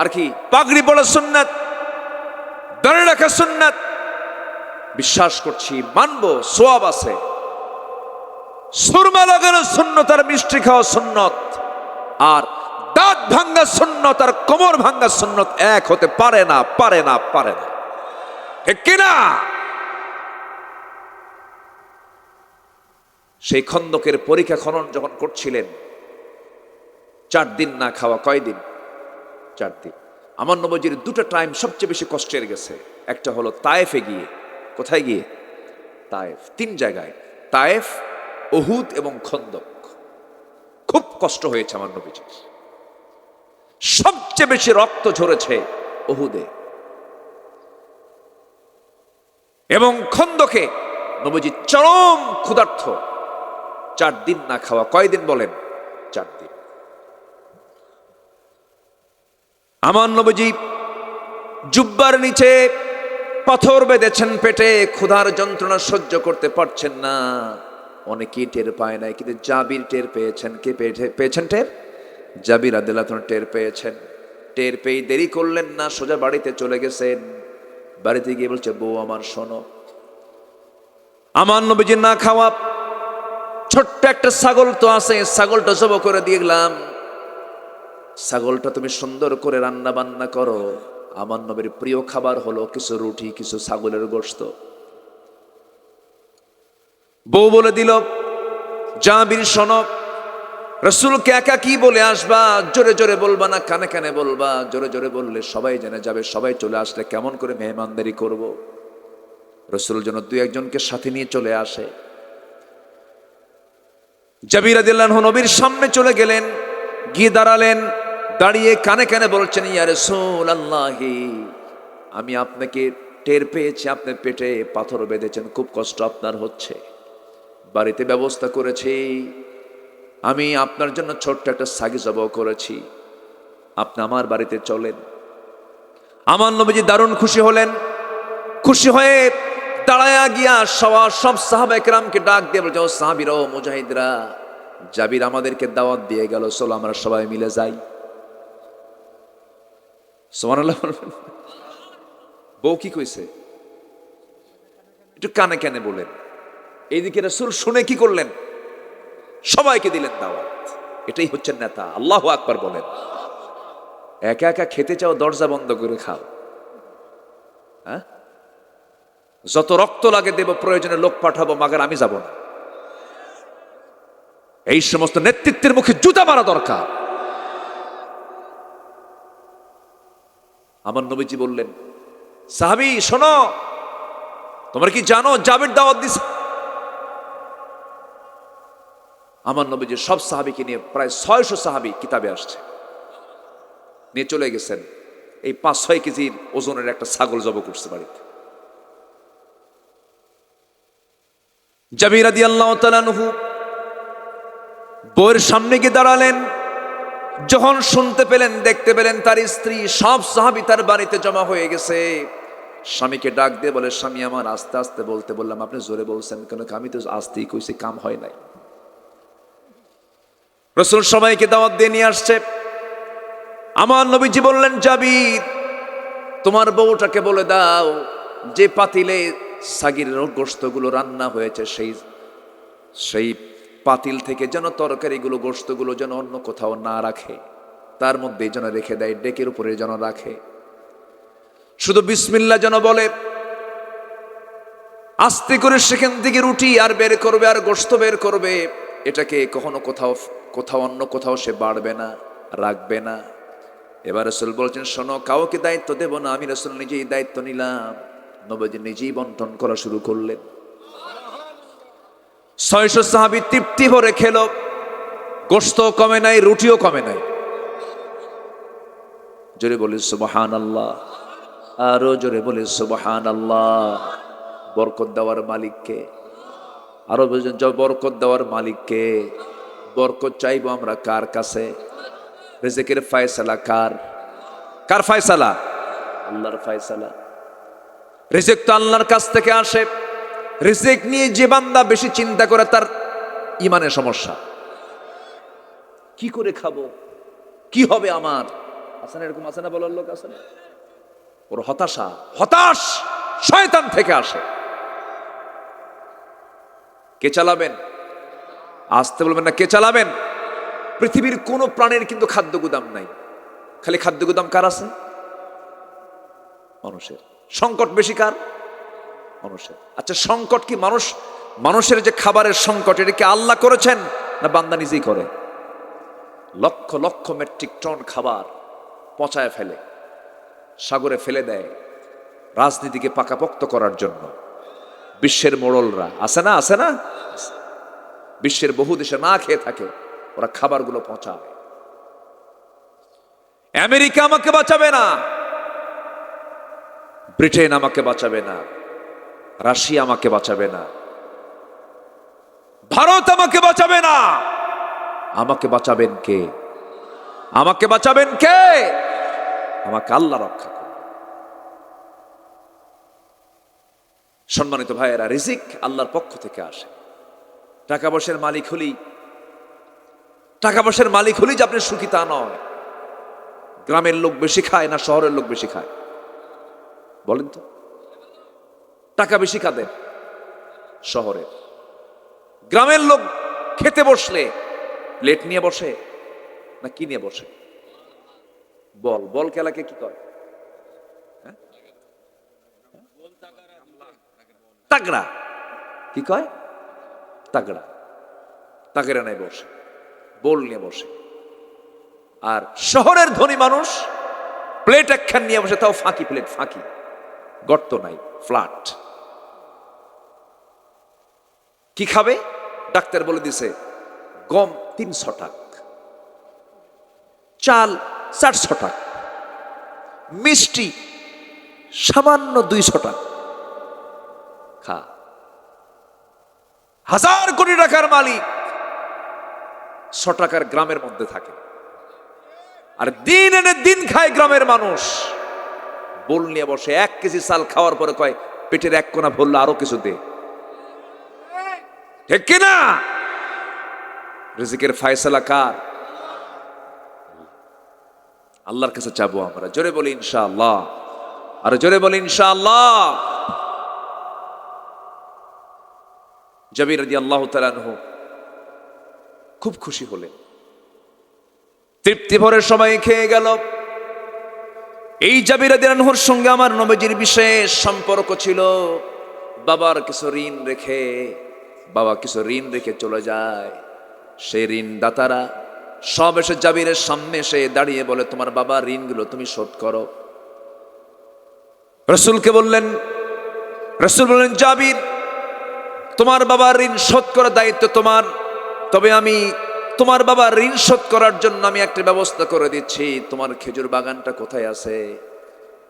আর কি পাগড়ি পড়া সুন্নাত, দাঁড়িয়ে রাখা সুন্নাত। বিশ্বাস করছি, মানবো, সওয়াব আছে। সুরমা লাগানো সুন্নত আর মিষ্টি খাওয়া সুন্নত আর দাঁত ভাঙ্গা সুন্নত আর কোমর ভাঙ্গা সুন্নত এক হতে পারে না, পারে না, পারে না। ঠিক কিনা? সেই খন্দকের পরিখা খনন যখন করছিলেন, 4 দিন না খাওয়া। কয়দিন? 4 দিন। আমার নবীজির 2টা টাইম সবচেয়ে বেশি কষ্টের গেছে। একটা হলো তায়েফে গিয়ে। কোথায় গিয়ে? তায়েফ। 3 জায়গায়, তায়েফ, উহুদ এবং খন্দক। খুব কষ্ট হয়েছে আমার নবীজির। সবচেয়ে বেশি রক্ত ঝরেছে উহুদে এবং খন্দকে। নবীজি চরম ক্ষুধার্ত, 4 দিন না খাওয়া। কয়দিন বলেন? 4 দিন। আমার নবীজি জুব্বার নিচে পাথর বেঁধেছেন পেটে, ক্ষুধার যন্ত্রণা সহ্য করতে পারছেন না। অনেকেই টের পায় নাই, কিন্তু জাবির টের পেয়েছেন। কে পেয়েছেন টের? জাবির রাদিয়াল্লাহু তাআলা টের পেয়েছেন। টের পেয়ে দেরি করলেন না, সোজা বাড়িতে চলে গেছেন। বাড়িতে গিয়ে বলছে, বউ আমার শোনো, আমার নবীজির না খাওয়া ছোট্ট একটা ছাগল তো আছে, ছাগলটা জব করে দিয়ে গেলাম, ছাগলটা তুমি সুন্দর করে রান্না বান্না করো। আমার নবীর প্রিয় খাবার হলো কিছু রুটি, কিছু ছাগলের গোশত। বউ বলে দিল, জাবির শোনো, রসুলকে একা কি বলে আসবা, জোরে জোরে বলবা না কানে কানে বলবা, জোরে জোরে বললে সবাই জেনে যাবে, সবাই চলে আসলে কেমন করে মেহমানদারি করব। রসুল যেন দুই একজনকে সাথে নিয়ে চলে আসে। জাবির রাদিয়াল্লাহু আনহু নবীর সামনে চলে গেলেন, গিয়ে দাঁড়ালেন, দাঁড়িয়ে কানে কানে বলছেন, ইয়া রাসূলুল্লাহি, আমি আপনাকে টের পেয়েছি, আপনি পেটে পাথর বেঁধেছেন, খুব কষ্ট আপনার হচ্ছে, বাড়িতে ব্যবস্থা করেছি, আমি আপনার জন্য ছোট্ট একটা ছাগি জবাই করেছি, আপনি আমার বাড়িতে চলেন। আমার নবীজি দারুণ খুশি হলেন। খুশি হয়ে দাঁড়ায়া গিয়া সব সাহাবায়ে কেরামকে ডাক দিয়ে বলছে, ও সাহাবীরা, ও মুজাহিদরা, জাবির আমাদেরকে দাওয়াত দিয়ে গেল, চলো আমরা সবাই মিলে যাই। সুবহানাল্লাহ। বউ কি কইছে একটু কানে কানে বলেন। এইদিকে রাসূল শুনে কি করলেন, সবাইকে দিলেন দাওয়াত। এটাই হচ্ছে নেতা। আল্লাহু আকবার বলেন। একা একা খেতে চাও, দরজা বন্ধ করে খাও। হ্যাঁ, যত রক্ত লাগে দেব, প্রয়োজনে লোক পাঠাবো, মাগার আমি যাব না। এই সমস্ত নেতৃত্বের মুখে জুতা মারা দরকার। আমার নবীজি বললেন, সাহাবী শোনো, তোমরা কি জানো জাবির দাওয়াত দিছে? আমার নবীজি সব সাহাবীকে নিয়ে, প্রায় 600 সাহাবী কিতাবে আসছে, নিয়ে চলে গেছেন। এই 5-6 কেজির ওজনের একটা ছাগল জবাই করছে বাড়িতে। জাবির রাদিয়াল্লাহু তাআলা আনহু বউয়ের সামনে গিয়ে দাঁড়ালেন। যখন শুনতে পেলেন, দেখতে পেলেন তার স্ত্রী, সব সাহাবী তার বাড়িতে জমা হয়ে গেছে, স্বামীকে ডাক দিয়ে বলে, স্বামী আমার, আস্তে আস্তে বলতে বললাম, আপনি জোরে বলছেন কেন? আমি তো আস্তেই কইছি, কাম হয় নাই। রাসূল সবাইকে দাওয়াত দিয়ে নিয়ে আসছে। আমার নবীজি বললেন, জাবির, তোমার বউটাকে বলে দাও, যে পাতিলে ছাগির গোশতগুলো রান্না হয়েছে, সেই পাতিল থেকে যেন তরকারিগুলো, গোশতগুলো যেন অন্য কোথাও না রাখে, তার মধ্যে যেন রেখে দেয়, ডেকের উপরে যেন রাখে। শুধু বিসমিল্লাহ যেন বলে, আস্তে করে সেখান থেকে রুটি আর বের করবে, আর গোশত বের করবে। এটাকে কখনো কোথাও অন্য কোথাও সে বাড়বে না, রাখবে না। এবার রাসূল বলছেন, শোনো, কাউকে দায়িত্ব দেব না, আমি রাসূল নিজেই দায়িত্ব নিলাম। নবীজি নিজেই বন্টন করা শুরু করলেন। 600 সাহাবী তৃপ্তি ভরে খেলো, গোশত কমে নাই, রুটিও কমে নাই। জোরে বলি সুবহানাল্লাহ, আরো জোরে বলি সুবহানাল্লাহ। বরকত দেওয়ার মালিককে, আরো বলছেন, বরকত দেওয়ার মালিককে। বরকত চাইবো আমরা কার কাছে? রিজিকের ফয়সালা কার? কার ফয়সালা? আল্লাহর ফয়সালা। রিজিক তো আল্লাহর কাছ থেকে আসে। রিজিক নিয়ে যে বান্দা বেশি চিন্তা করে, তার ইমানের সমস্যা। কি করে খাবো, কি হবে আমার, আছে না এরকম? আছে না বলার লোক? আছে না? ওর হতাশ শয়তান থেকে আসে। কে চালাবেন? আসতে বলবেন না, কে চালাবেন? পৃথিবীর কোন প্রাণীর কিন্তু খাদ্য গুদাম নাই, খালি খাদ্য গুদাম কার আছে? মানুষের। সংকট বেশি কার? মানুষের। আচ্ছা, সংকট কি মানুষের যে খাবারের সংকট, এটা কি আল্লাহ করেছেন না বান্দা নিজেই করে? লক্ষ লক্ষ মেট্রিক টন খাবার পচায় ফেলে, সাগরে ফেলে দেয়, রাজনীতিকে পাকাপোক্ত করার জন্য। বিশ্বের মোড়লরা আছে না? আছে না? বিশ্বের বহু দেশে না খেয়ে থাকে, ওরা খাবারগুলো পচায়। আমেরিকা আমাকে বাঁচাবে না, ব্রিটেন আমাকে বাঁচাবে না, রাশিয়া আমাকে বাঁচাবে না, ভারত আমাকে বাঁচাবে না। আমাকে বাঁচাবেন কে? আমাকে বাঁচাবেন কে? আমাকে আল্লাহ রক্ষা করবে। সম্মানিত ভাইয়েরা, রিজিক আল্লাহর পক্ষ থেকে আসে। টাকা পয়সার মালিক হলেই যে আপনি সুখী তা নয়। গ্রামের লোক বেশি খায় না শহরের লোক বেশি খায়? বলেন তো। টাকা বেশি কাদের? শহরের। গ্রামের লোক খেতে বসলে প্লেট নিয়ে বসে না কি নিয়ে বসে? বল বল খেলাকে কি কয়? তাগড়া। কি কয়? তাগড়া। তাগড়া নিয়ে বসে, বোল নিয়ে বসে। আর শহরের ধনী মানুষ প্লেট একখান নিয়ে বসে, তাও ফাঁকি প্লেট, ফাঁকি, গর্ত নাই, ফ্ল্যাট। কি খাবে? ডাক্তার বলে দিছে গম 300 টাকা, চাল 400 টাকা, মিষ্টি সামান্য 200 টাকা। খা। 1000 কোটি টাকার মালিক 100 টাকার গ্রামের মধ্যে থাকে, আর দিন এনে দিন খায় গ্রামের মানুষ। বোল নিয়ে বসে 1 কেজি চাল খাওয়ার পরে কয় পেটের 1 কোনা ভরলো, আরো কিছু দে। ঠিক কিনা? রিজিকের ফয়সালা কার? আল্লাহর কাছে চাবো আমরা। জোরে বলি ইনশাআল্লাহ, আর জোরে বলি ইনশাআল্লাহ। জাবির রাদিয়াল্লাহু তাআলা আনহু খুব খুশি হলেন, তৃপ্তি ভরে সময় খেয়ে গেল। এই জাবির রাদিয়াল্লাহু আনহুর সঙ্গে আমার নবীজির বিশেষ সম্পর্ক ছিল। বাবা কিছু ঋণ রেখে চলে যায়। সেই ঋণ দাতারা সব এসে জাবিরের সামনে এসে দাঁড়িয়ে বলে, তোমার বাবার ঋণগুলো তুমি শোধ করো। রাসূলকে বললেন, রাসূল বললেন, জাবির, তোমার বাবার ঋণ শোধ করার দায়িত্ব তোমার, তবে আমি তোমার বাবার ঋণ শোধ করার জন্য আমি একটা ব্যবস্থা করে দিচ্ছি। তোমার খেজুর বাগানটা কোথায় আছে?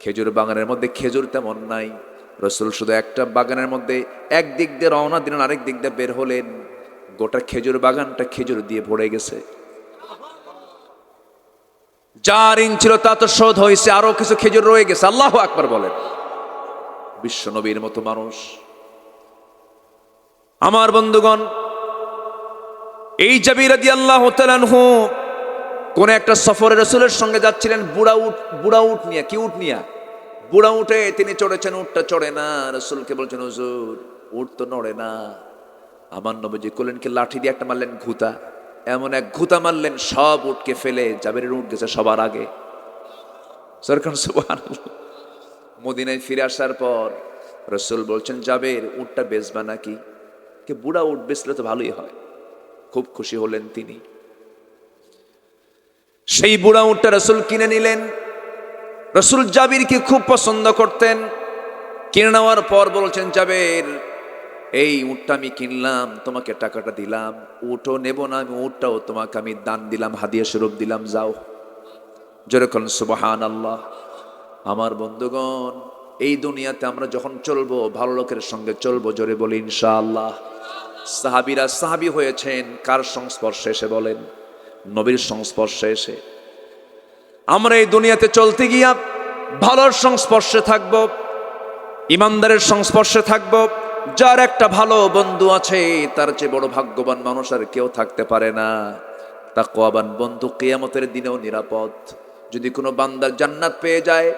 খেজুর বাগানের মধ্যে খেজুর তেমন নাই। রাসূল শুধু একটা বাগানের মধ্যে এক দিক দিয়ে রওনা দিলেন, আরেক দিক দিয়ে বের হলেন, গোটা খেজুর বাগানটা খেজুর দিয়ে ভরে গেছে। যা ঋণ ছিল তা তো শোধ হয়েছে, আরো কিছু খেজুর রয়ে গেছে। আল্লাহু আকবার বলেন। বিশ্ব নবীর মতো মানুষ। আমার বন্ধুগণ, এই জাবির রাদিয়াল্লাহু তাআলা আনহু কোন একটা সফরে রাসূলের সঙ্গে যাচ্ছিলেন। বুড়া উট নিয়ে। কি উট নিয়ে? বুড়া উঠে তিনি চড়েছেন, উটটা চড়ে না। রাসূলকে বলছেন, হুজুর উট তো নড়ে না। আমার নবীজি কোলেন কি লাঠি দিয়ে একটা মারলেন ঘুতা, এমন এক ঘুতা মারলেন সব উটকে ফেলে জাবিরের উট গেছে সবার আগে। সরকার সুবহানাল্লাহ। মদিনায় ফিরে আসার পর রাসূল বলছেন, জাবির উটটা বেচবা নাকি? কে বুড়া উট বেচলে তো ভালোই হয়। খুব খুশি হলেন তিনি। সেই বুড়া উটটা রাসূল কিনে নিলেন। রাসূল জাবিরকে খুব পছন্দ করতেন। কিনে নেওয়ার পর বলছেন, জাবির এই উটটা আমি কিনলাম, তোমাকে টাকাটা দিলাম, উটও নেব না আমি, উটটাও তোমাকে আমি দান দিলাম, হাদিয়া স্বরূপ দিলাম, যাও। যেরকম সুবহানাল্লাহ। আমার বন্ধুগণ, এই দুনিয়াতে আমরা যখন চলবো ভালো লোকের সঙ্গে চলবো, জোরে বলি ইনশাআল্লাহ। সাহাবীরা সাহাবী হয়েছেন কার সংস্পর্শে এসে? বলেন, নবীর সংস্পর্শে এসে। আমরা এই দুনিয়াতে চলতে গিয়া ভালোর সংস্পর্শে থাকব, ইমানদারের সংস্পর্শে থাকব। যার একটা ভালো বন্ধু আছে তার চেয়ে বড় ভাগ্যবান মানুষ আর কেউ থাকতে পারে না। তাকওয়াবান বন্ধু কিয়ামতের দিনেও নিরাপদ। যদি কোনো বান্দা জান্নাত পেয়ে যায়,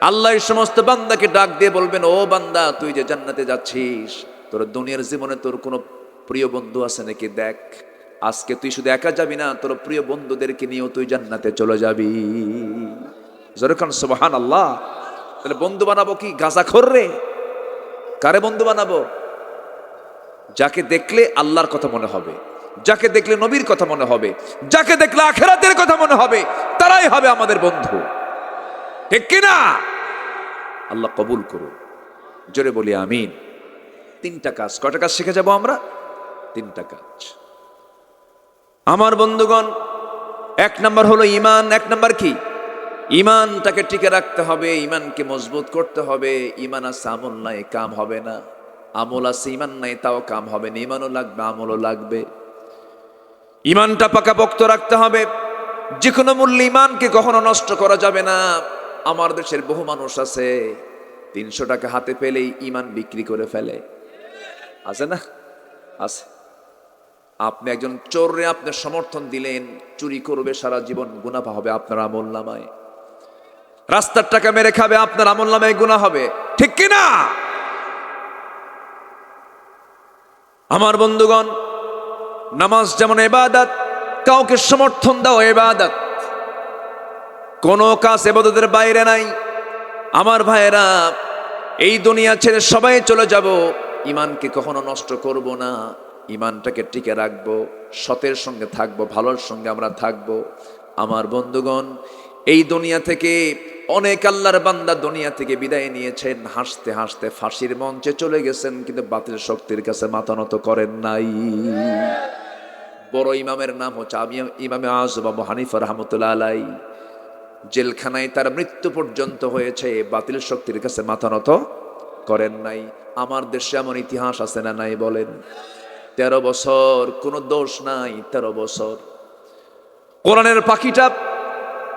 আল্লাহ এই সমস্ত বান্দাকে ডাক দিয়ে বলবেন, ও বান্দা তুই যে জান্নাতে যাচ্ছিস, তোর দুনিয়ার জীবনে তোর কোনো প্রিয় বন্ধু আছে নাকি দেখ। আজকে তুই শুধু একা যাবি না, তোর প্রিয় বন্ধুদেরকে নিয়েও তুই জান্নাতে চলে যাবি। যেরকম সুবহানাল্লাহ। তাহলে বন্ধু বানাবো কি গাঁজাখোর রে? কারে বন্ধু বানাবো? যাকে দেখলে আল্লাহর কথা মনে হবে, যাকে দেখলে নবীর কথা মনে হবে, যাকে দেখলে আখিরাতের কথা মনে হবে, তারাই হবে আমাদের বন্ধু। ঠিক কিনা? আল্লাহ কবুল করুন। জোরে বলি আমিন। 3টা কাজ। কয়টা কাজ শিখে যাব আমরা? 3টা কাজ। আমার বন্ধুগণ, 1 নাম্বার হলো ঈমান। 1 নাম্বার কি? ঈমানটাকে টিকে রাখতে হবে, ঈমানকে মজবুত করতে হবে। ঈমান আছে আমল নাই, কাম হবে না। আমল আছে ঈমান নাই, তাও কাম হবে না। ঈমানও লাগবে, আমলও লাগবে। ঈমানটা পাকাপোক্ত রাখতে হবে। যে কোনো মূল্যে ঈমানকে কখনো নষ্ট করা যাবে না। আমার দেশের বহু মানুষ আছে 300 টাকা হাতে পেলেই ঈমান বিক্রি করে ফেলে। আছে না? আছে। আপনি একজন চোররে আপনি সমর্থন দিলেন, চুরি করবে, সারা জীবন গুনাহ হবে আপনার আমলনামায়। রাস্তার টাকা মেরে খাবে, আপনার আমলনামায় গুনাহ হবে। ঠিক কি না? আমার বন্ধুগণ, নামাজ যেমন ইবাদত, কাউকে সমর্থন দাও ইবাদত, কোন কাজ ইবাদতের বাইরে নাই। আমার ভাইয়েরা, এই দুনিয়া ছেড়ে সবাই চলে যাব, ইমানকে কখনো নষ্ট করব না, ইমানটাকে টিকে রাখবো, সতের সঙ্গে থাকবো, ভালোর সঙ্গে আমরা থাকবো। আমার বন্ধুগণ, এই দুনিয়া থেকে অনেক আল্লাহর বান্দা দুনিয়া থেকে বিদায় নিয়েছেন, হাসতে হাসতে ফাঁসির মঞ্চে চলে গেছেন, কিন্তু বাতিল শক্তির কাছে মাথা নত করেন নাই। বড় ইমামের নাম হচ্ছে ইমামে আযম আবু হানিফা রাহমাতুল্লাহ আলাইহি। জেলখানায় তার মৃত্যু পর্যন্ত হয়েছে, বাতিল শক্তির কাছে মাথা নত করেন নাই। আমার দেশে এমন ইতিহাস আছে না নাই বলেন? 13 বছর কোনো দোষ নাই, 13 বছর কোরআনের পাখিটা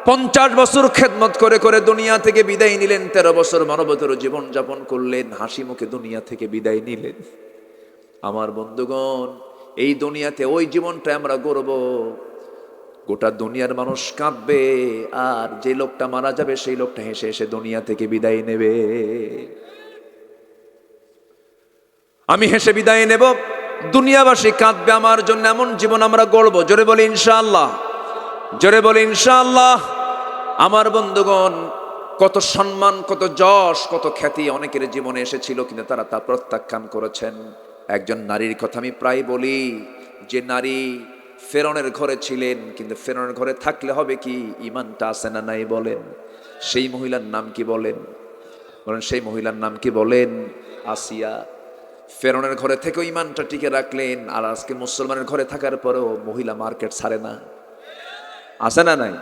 50 বছর খেদমত করে করে দুনিয়া থেকে বিদায় নিলেন, 13 বছর মানবতার জীবন যাপন করলেন, হাসি মুখে দুনিয়া থেকে বিদায় নিলেন। আমার বন্ধুগণ, এই দুনিয়াতে ওই জীবনটা আমরা গড়ব, গোটা দুনিয়ার মানুষ কাঁদবে, আর যে লোকটা মারা যাবে সেই লোকটা হেসে হেসে দুনিয়া থেকে বিদায় নেবে। আমি হেসে বিদায় নেব, দুনিয়াবাসী কাঁদবে আমার জন্য, এমন জীবন আমরা গড়ব। জোরে বলি ইনশাআল্লাহ, জোরে বলি ইনশাআল্লাহ। আমার বন্ধুগণ, কত সম্মান, কত যশ, কত খ্যাতি অনেকের জীবনে এসেছিল, কিন্তু তারা তা প্রত্যাখ্যান করেছেন। একজন নারীর কথা আমি প্রায় বলি, যে নারী ফেরাউনের ঘরে ছিলেন, কিন্তু ফেরাউনের ঘরে থাকলে হবে কি, ইমানটা আছে না নাই বলেন? সেই মহিলার নাম কি বলেন? বলেন, সেই মহিলার নাম কি বলেন? আসিয়া। ফেরাউনের ঘরে থেকেও ইমানটা টিকে রাখলেন, আর আজকে মুসলমানের ঘরে থাকার পরেও মহিলা মার্কেট ছাড়ে না, আছে না নাই?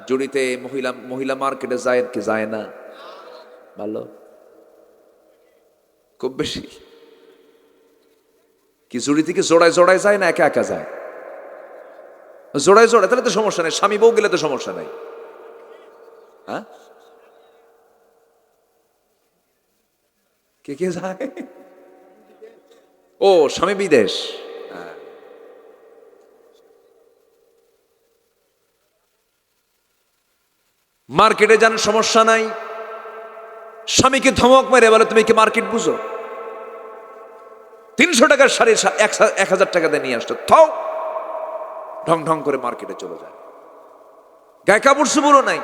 জুড়িতে মহিলা মার্কেটে যায় কি যায় না? ভালো, খুব বেশি কি জুড়ি থেকে জোড়ায় জোড়ায় যায় না একা একা যায়? জোড়ায় জোড়ায়, তাহলে তো সমস্যা নেই, স্বামী বউ গেলে তো সমস্যা নাই। হ্যাঁ, কে কে যায়? ও, স্বামী বিদেশ। মার্কেটে যান, সমস্যা নাই, স্বামীকে ধমক মেরে বলে তুমি কি মার্কেট বুঝো? 300 টাকার শাড়ি 1000 টাকা দিয়ে নিয়ে আসতো, থাও, ঢং ঢং করে মার্কেটে চলে যায়, গায়ে কাপড় চুপড়ও নাই।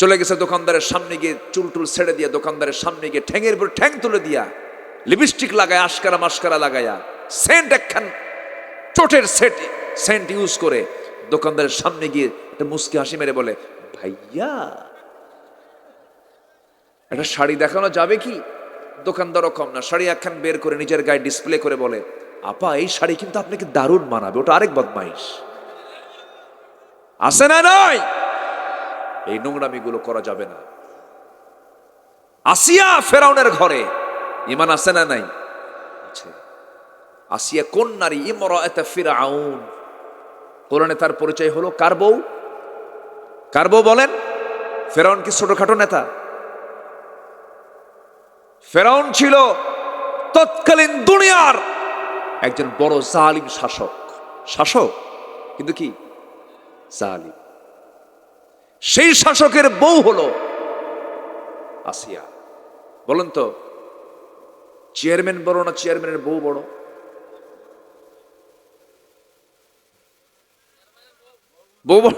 চলে গেছে দোকানদারের সামনে গিয়ে, চুল টুল ছেড়ে দিয়ে দোকানদারের সামনে গিয়ে ঠ্যাঙের উপর ঠ্যাং তুলে দিয়া, লিপস্টিক লাগায়, আশকারা মাস্কারা লাগায়া, সেন্ট একখান চোটের সেন্ট ইউজ করে দোকানদারের সামনে গিয়ে একটা মুস্কি হাসি মেরে বলে, ভাইয়া একটা শাড়ি দেখানো যাবে কি? দোকানদারও কম না, শাড়ি একখান বের করে নিজের গায়ে ডিসপ্লে করে বলে, আপা এই শাড়ি কিন্তু আপনাকে দারুণ মানাবে। ওটা আরেক বদমাইশ, আছে না নয়? এই নোংরামিগুলো করা যাবে না। আসিয়া ফেরাউনের ঘরে, ইমান আছে না নাই? আছে। আসিয়া কোন নারী? ইমরাআত ফিরআউন। কোরআনে তার পরিচয় হলো কার বউ? কার বউ বলেন? ফেরাউন কি ছোটখাটো নেতা? ফেরাউন ছিল তৎকালীন দুনিয়ার একজন বড় জালিম শাসক। শাসক কিন্তু কি জালিম। সেই শাসকের বউ হলো আসিয়া। বলেন তো, চেয়ারম্যান বড় না চেয়ারম্যানের বউ বড়? বউ বড়,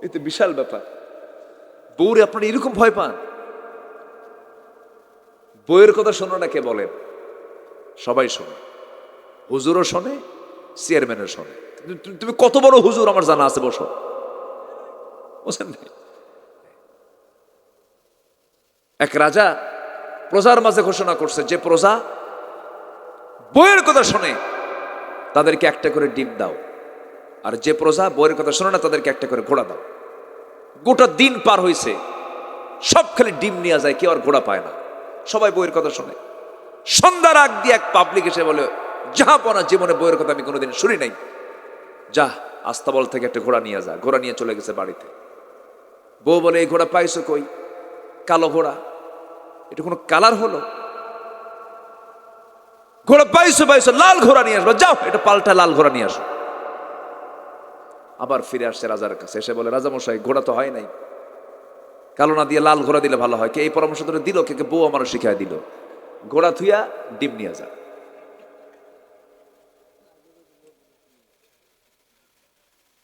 এতে বিশাল ব্যাপার। বউরে আপনারা এরকম ভয় পান? বইয়ের কথা শোনো না কে বলেন? সবাই শোনে, হুজুরও শোনে, চেয়ারম্যানও শোনে। তুমি কত বড় হুজুর আমার জানা আছে, বসো, বুঝলেন? এক রাজা প্রজার মাঝে ঘোষণা করছে, যে প্রজা বইয়ের কথা শোনে তাদেরকে একটা করে ডিম দাও, আর যে প্রজা বইয়ের কথা শোনে না তাদেরকে একটা করে ঘোড়া দাও। গোটা দিন পার হয়েছে, সব খালি ডিম নিয়ে যায়, কেউ আর ঘোড়া পায় না, সবাই বইয়ের কথা শোনে। সন্ধ্যার আগ দিয়ে এক পাবলিক এসে বলে, জাহাপনা, জীবনে বইয়ের কথা আমি কোনোদিন শুনি নাই, যা আস্তাবল থেকে একটা ঘোড়া নিয়ে যা। ঘোড়া নিয়ে চলে গেছে বাড়িতে। বউ বলে, এই ঘোড়া পাইছো কই? কালো ঘোড়া। এটা কোনো কালার হলো? ঘোড়া পাইছো পাইছো, লাল ঘোড়া নিয়ে আসবো, যাও এটা পাল্টা লাল ঘোড়া নিয়ে আসো। আবার ফিরে আসছে রাজার কাছে, এসে বলে, রাজা মশাই ঘোড়া তো হয় নাই, কালো না দিয়ে লাল ঘোড়া দিলে ভালো হয়। কে এই পরামর্শ ধরে দিল? কে বউ আমার শিখাই দিল। ঘোড়া থুইয়া ডিম নিয়ে যা।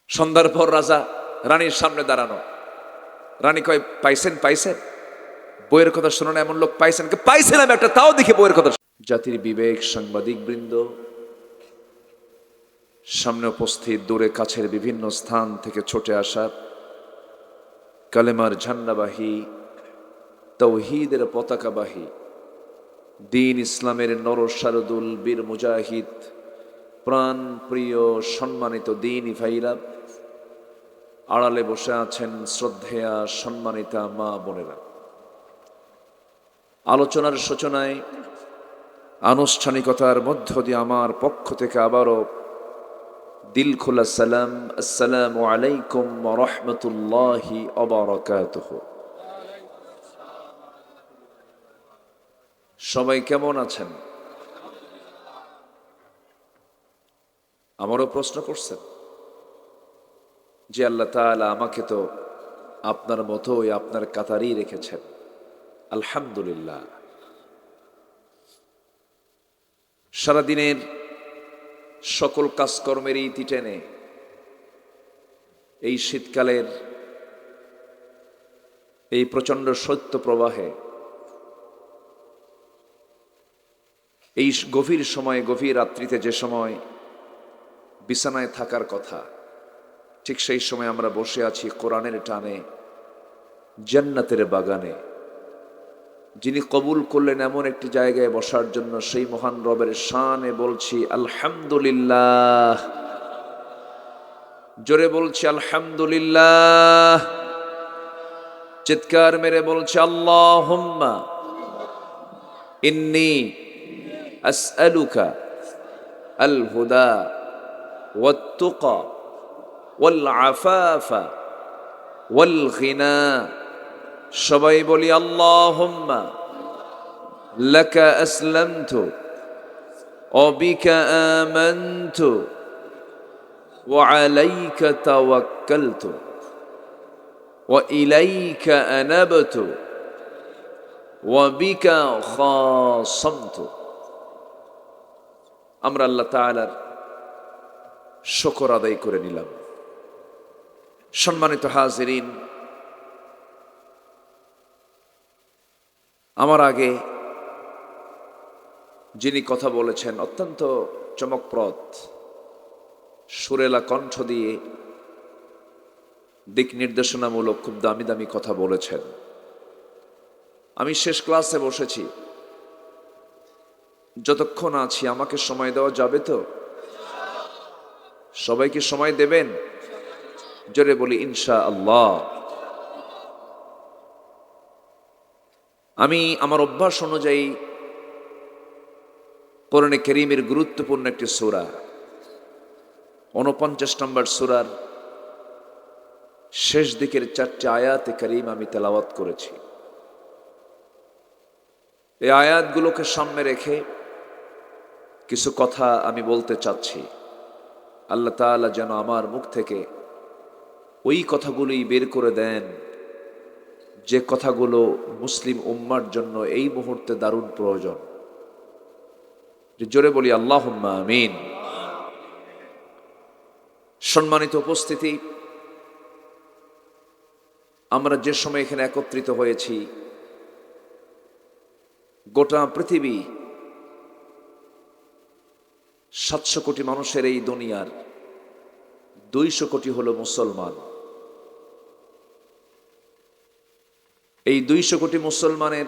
সন্ধ্যার পর রাজা রানীর সামনে দাঁড়ানো। রানী কয়, পাইছেন পাইছেন? বইয়ের কথা শোনো না এমন লোক পাইছেন? পাইছিলাম একটা, তাও দেখে বইয়ের কথা। জাতির বিবেক, সাংবাদিক বৃন্দ, সামনে উপস্থিত, দূরে কাছের বিভিন্ন স্থান থেকে ছুটে আসা কালেমার ঝান্ডাবাহী, তৌহিদের পতাকাবাহী, দিন ইসলামের নরসারদুল বীর মুজাহিদ, প্রাণ প্রিয় সম্মানিত দিনী ভাইরা, আড়ালে বসে আছেন শ্রদ্ধেয়া সম্মানিতা মা বোনেরা, আলোচনার সূচনায় আনুষ্ঠানিকতার মধ্য দিয়ে আমার পক্ষ থেকে আবারও দিল খোলা সালাম, আসসালামু আলাইকুম ওয়া রাহমাতুল্লাহি ওয়া বারাকাতুহু। সবাই কেমন আছেন? আমারও প্রশ্ন করছেন যে আল্লাহ তাআলা আমাকে তো আপনার মতোই আপনার কাতারেই রেখেছেন, আলহামদুলিল্লাহ। সারাদিনের সকল কাজকর্মের ইতি টেনে এই শীতকালের এই প্রচণ্ড শৈত্য প্রবাহে, এই গভীর সময়ে, গভীর রাত্রিতে যে সময় বিছানায় থাকার কথা, ঠিক সেই সময় আমরা বসে আছি কোরআনের টানে জান্নাতের বাগানে। যিনি কবুল করলেন এমন একটি জায়গায় বসার জন্য, সেই মহান রবের শানে বলছি আলহামদুলিল্লাহ। জোরে বলছি আলহামদুলিল্লাহ। চিৎকার মেরে বলছি আল্লাহুম্মা ইন্নী আসআলুকা আল হুদা ওয়াত তুকা ওয়াল আফাফা ওয়াল গিনা। সবাই বলি আল্লাহুম্মা লাকা আসলামতু ওয়া বিকা আমানতু ওয়া আলাইকা তাওয়াক্কালতু ওয়া ইলাইকা আনাবতু ওয়া বিকা খাসামতু। আমরা আল্লাহ তাআলার শুকর আদায় করে নিলাম। সম্মানিত হাজিরিন, আমার আগে যিনি কথা বলেছেন অত্যন্ত চমকপ্রদ সুরেলা কণ্ঠ দিয়ে দিক নির্দেশনামূলক খুব দামি দামি কথা বলেছেন। আমি শেষ ক্লাসে বসেছি, যতক্ষণ আছি আমাকে সময় দেওয়া যাবে তো? সবাইকে সময় দেবেন? জোরে বলি ইনশাআল্লাহ। আমি আমার অভ্যাস অনুযায়ী কোরআনে কারীমের গুরুত্বপূর্ণ একটি সূরা, 49 নম্বর সূরার শেষ দিকের 4টি আয়াতে কারীম আমি তেলাওয়াত করেছি। এই আয়াতগুলোকে সামনে রেখে কিছু কথা আমি বলতে চাচ্ছি। আল্লাহ তাআলা যেন আমার মুখ থেকে ওই কথাগুলোই বের করে দেন যে কথাগুলো মুসলিম উম্মার জন্য এই মুহূর্তে দারুণ প্রয়োজন। জোরে বলি আল্লাহুম্মা আমিন। সম্মানিত উপস্থিতি, আমরা যে সময় এখানে একত্রিত হয়েছি, গোটা পৃথিবী 700 কোটি মানুষের এই দুনিয়ার 200 কোটি হলো মুসলমান। এই 200 কোটি মুসলমানের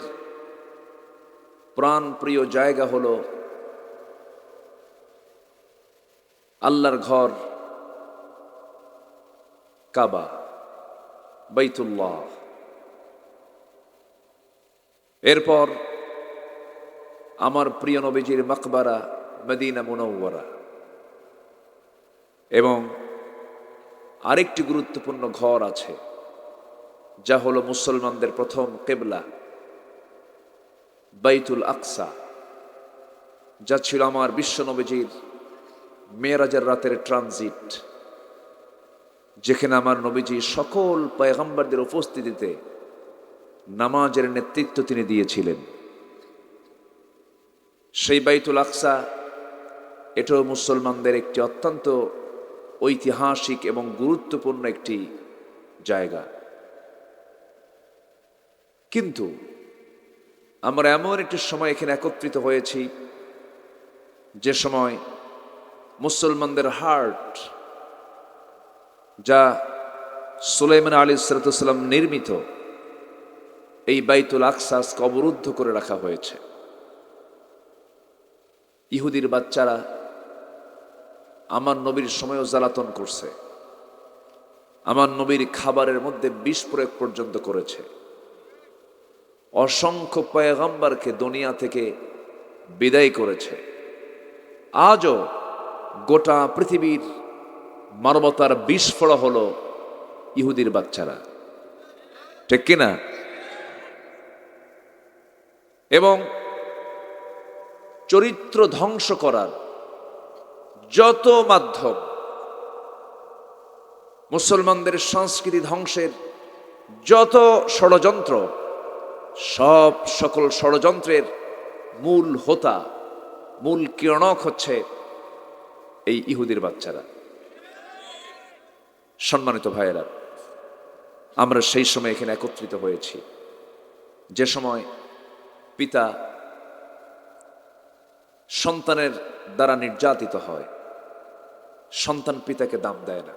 প্রাণ প্রিয় জায়গা হলো আল্লাহর ঘর কাবা, বাইতুল্লাহ। এরপর আমার প্রিয় নবীজির মাকবারা মদিনা মুনাওয়ারা, এবং আরেকটি গুরুত্বপূর্ণ ঘর আছে যা হলো মুসলমানদের প্রথম কিবলা, বাইতুল আকসা, যা ছিল আমার বিশ্ব নবীজির মেরাজের রাতের ট্রানজিট, যেখানে আমার নবীজি সকল পয়গম্বরদের উপস্থিতিতে নামাজের নেতৃত্ব তিনি দিয়েছিলেন। সেই বাইতুল আকসা এটাও মুসলমানদের একটি অত্যন্ত ঐতিহাসিক এবং গুরুত্বপূর্ণ একটি জায়গা। কিন্তু আমরা এমন একটি সময় এখানে একত্রিত হয়েছি যে সময় মুসলমানদের হার্ট, যা সুলাইমান আলাইহিস সালাম নির্মিত এই বাইতুল আকসাকে অবরুদ্ধ করে রাখা হয়েছে। ইহুদির বাচ্চারা আমার নবীর সময়ও জ্বালাতন করছে, আমার নবীর খাবারের মধ্যে বিষ প্রয়োগ পর্যন্ত করেছে, অসংখ্য পয়গম্বরকে দুনিয়া থেকে বিদায় করেছে। আজও গোটা পৃথিবীর মানবতার বিস্ফোরণ হলো ইহুদির বাচ্চারা, ঠিক কিনা? এবং চরিত্র ধ্বংস করার যত মাধ্যম, মুসলমানদের সংস্কৃতি ধ্বংসের যত ষড়যন্ত্র, সকল ষড়যন্ত্রের মূল হোতা, মূল কিরণক হচ্ছে এই ইহুদির বাচ্চারা। সম্মানিত ভাইয়েরা, আমরা সেই সময় এখানে একত্রিত হয়েছি যে সময় পিতা সন্তানের দ্বারা নির্যাতিত হয়, সন্তান পিতাকে দাম দেয় না,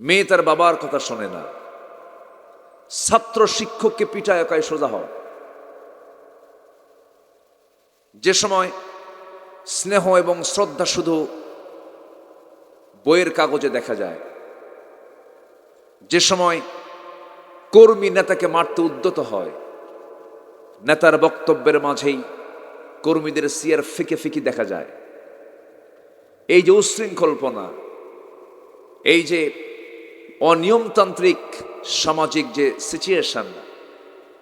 মেয়ে তার বাবার কথা শোনে না, ছাত্র শিক্ষককে পিটায় একাই সোজা হয়। যে সময় স্নেহ এবং শ্রদ্ধা শুধু বইয়ের কাগজে দেখা যায়, যে সময় কর্মী নেতাকে মারতে উদ্যত হয়, নেতার বক্তব্যের মাঝেই কর্মীদের সিয়ার ফিকে ফিকি দেখা যায়, এই যে উশৃঙ্খলপনা, এই যে অনিয়মতান্ত্রিক সামাজিক যে সিচুয়েশন,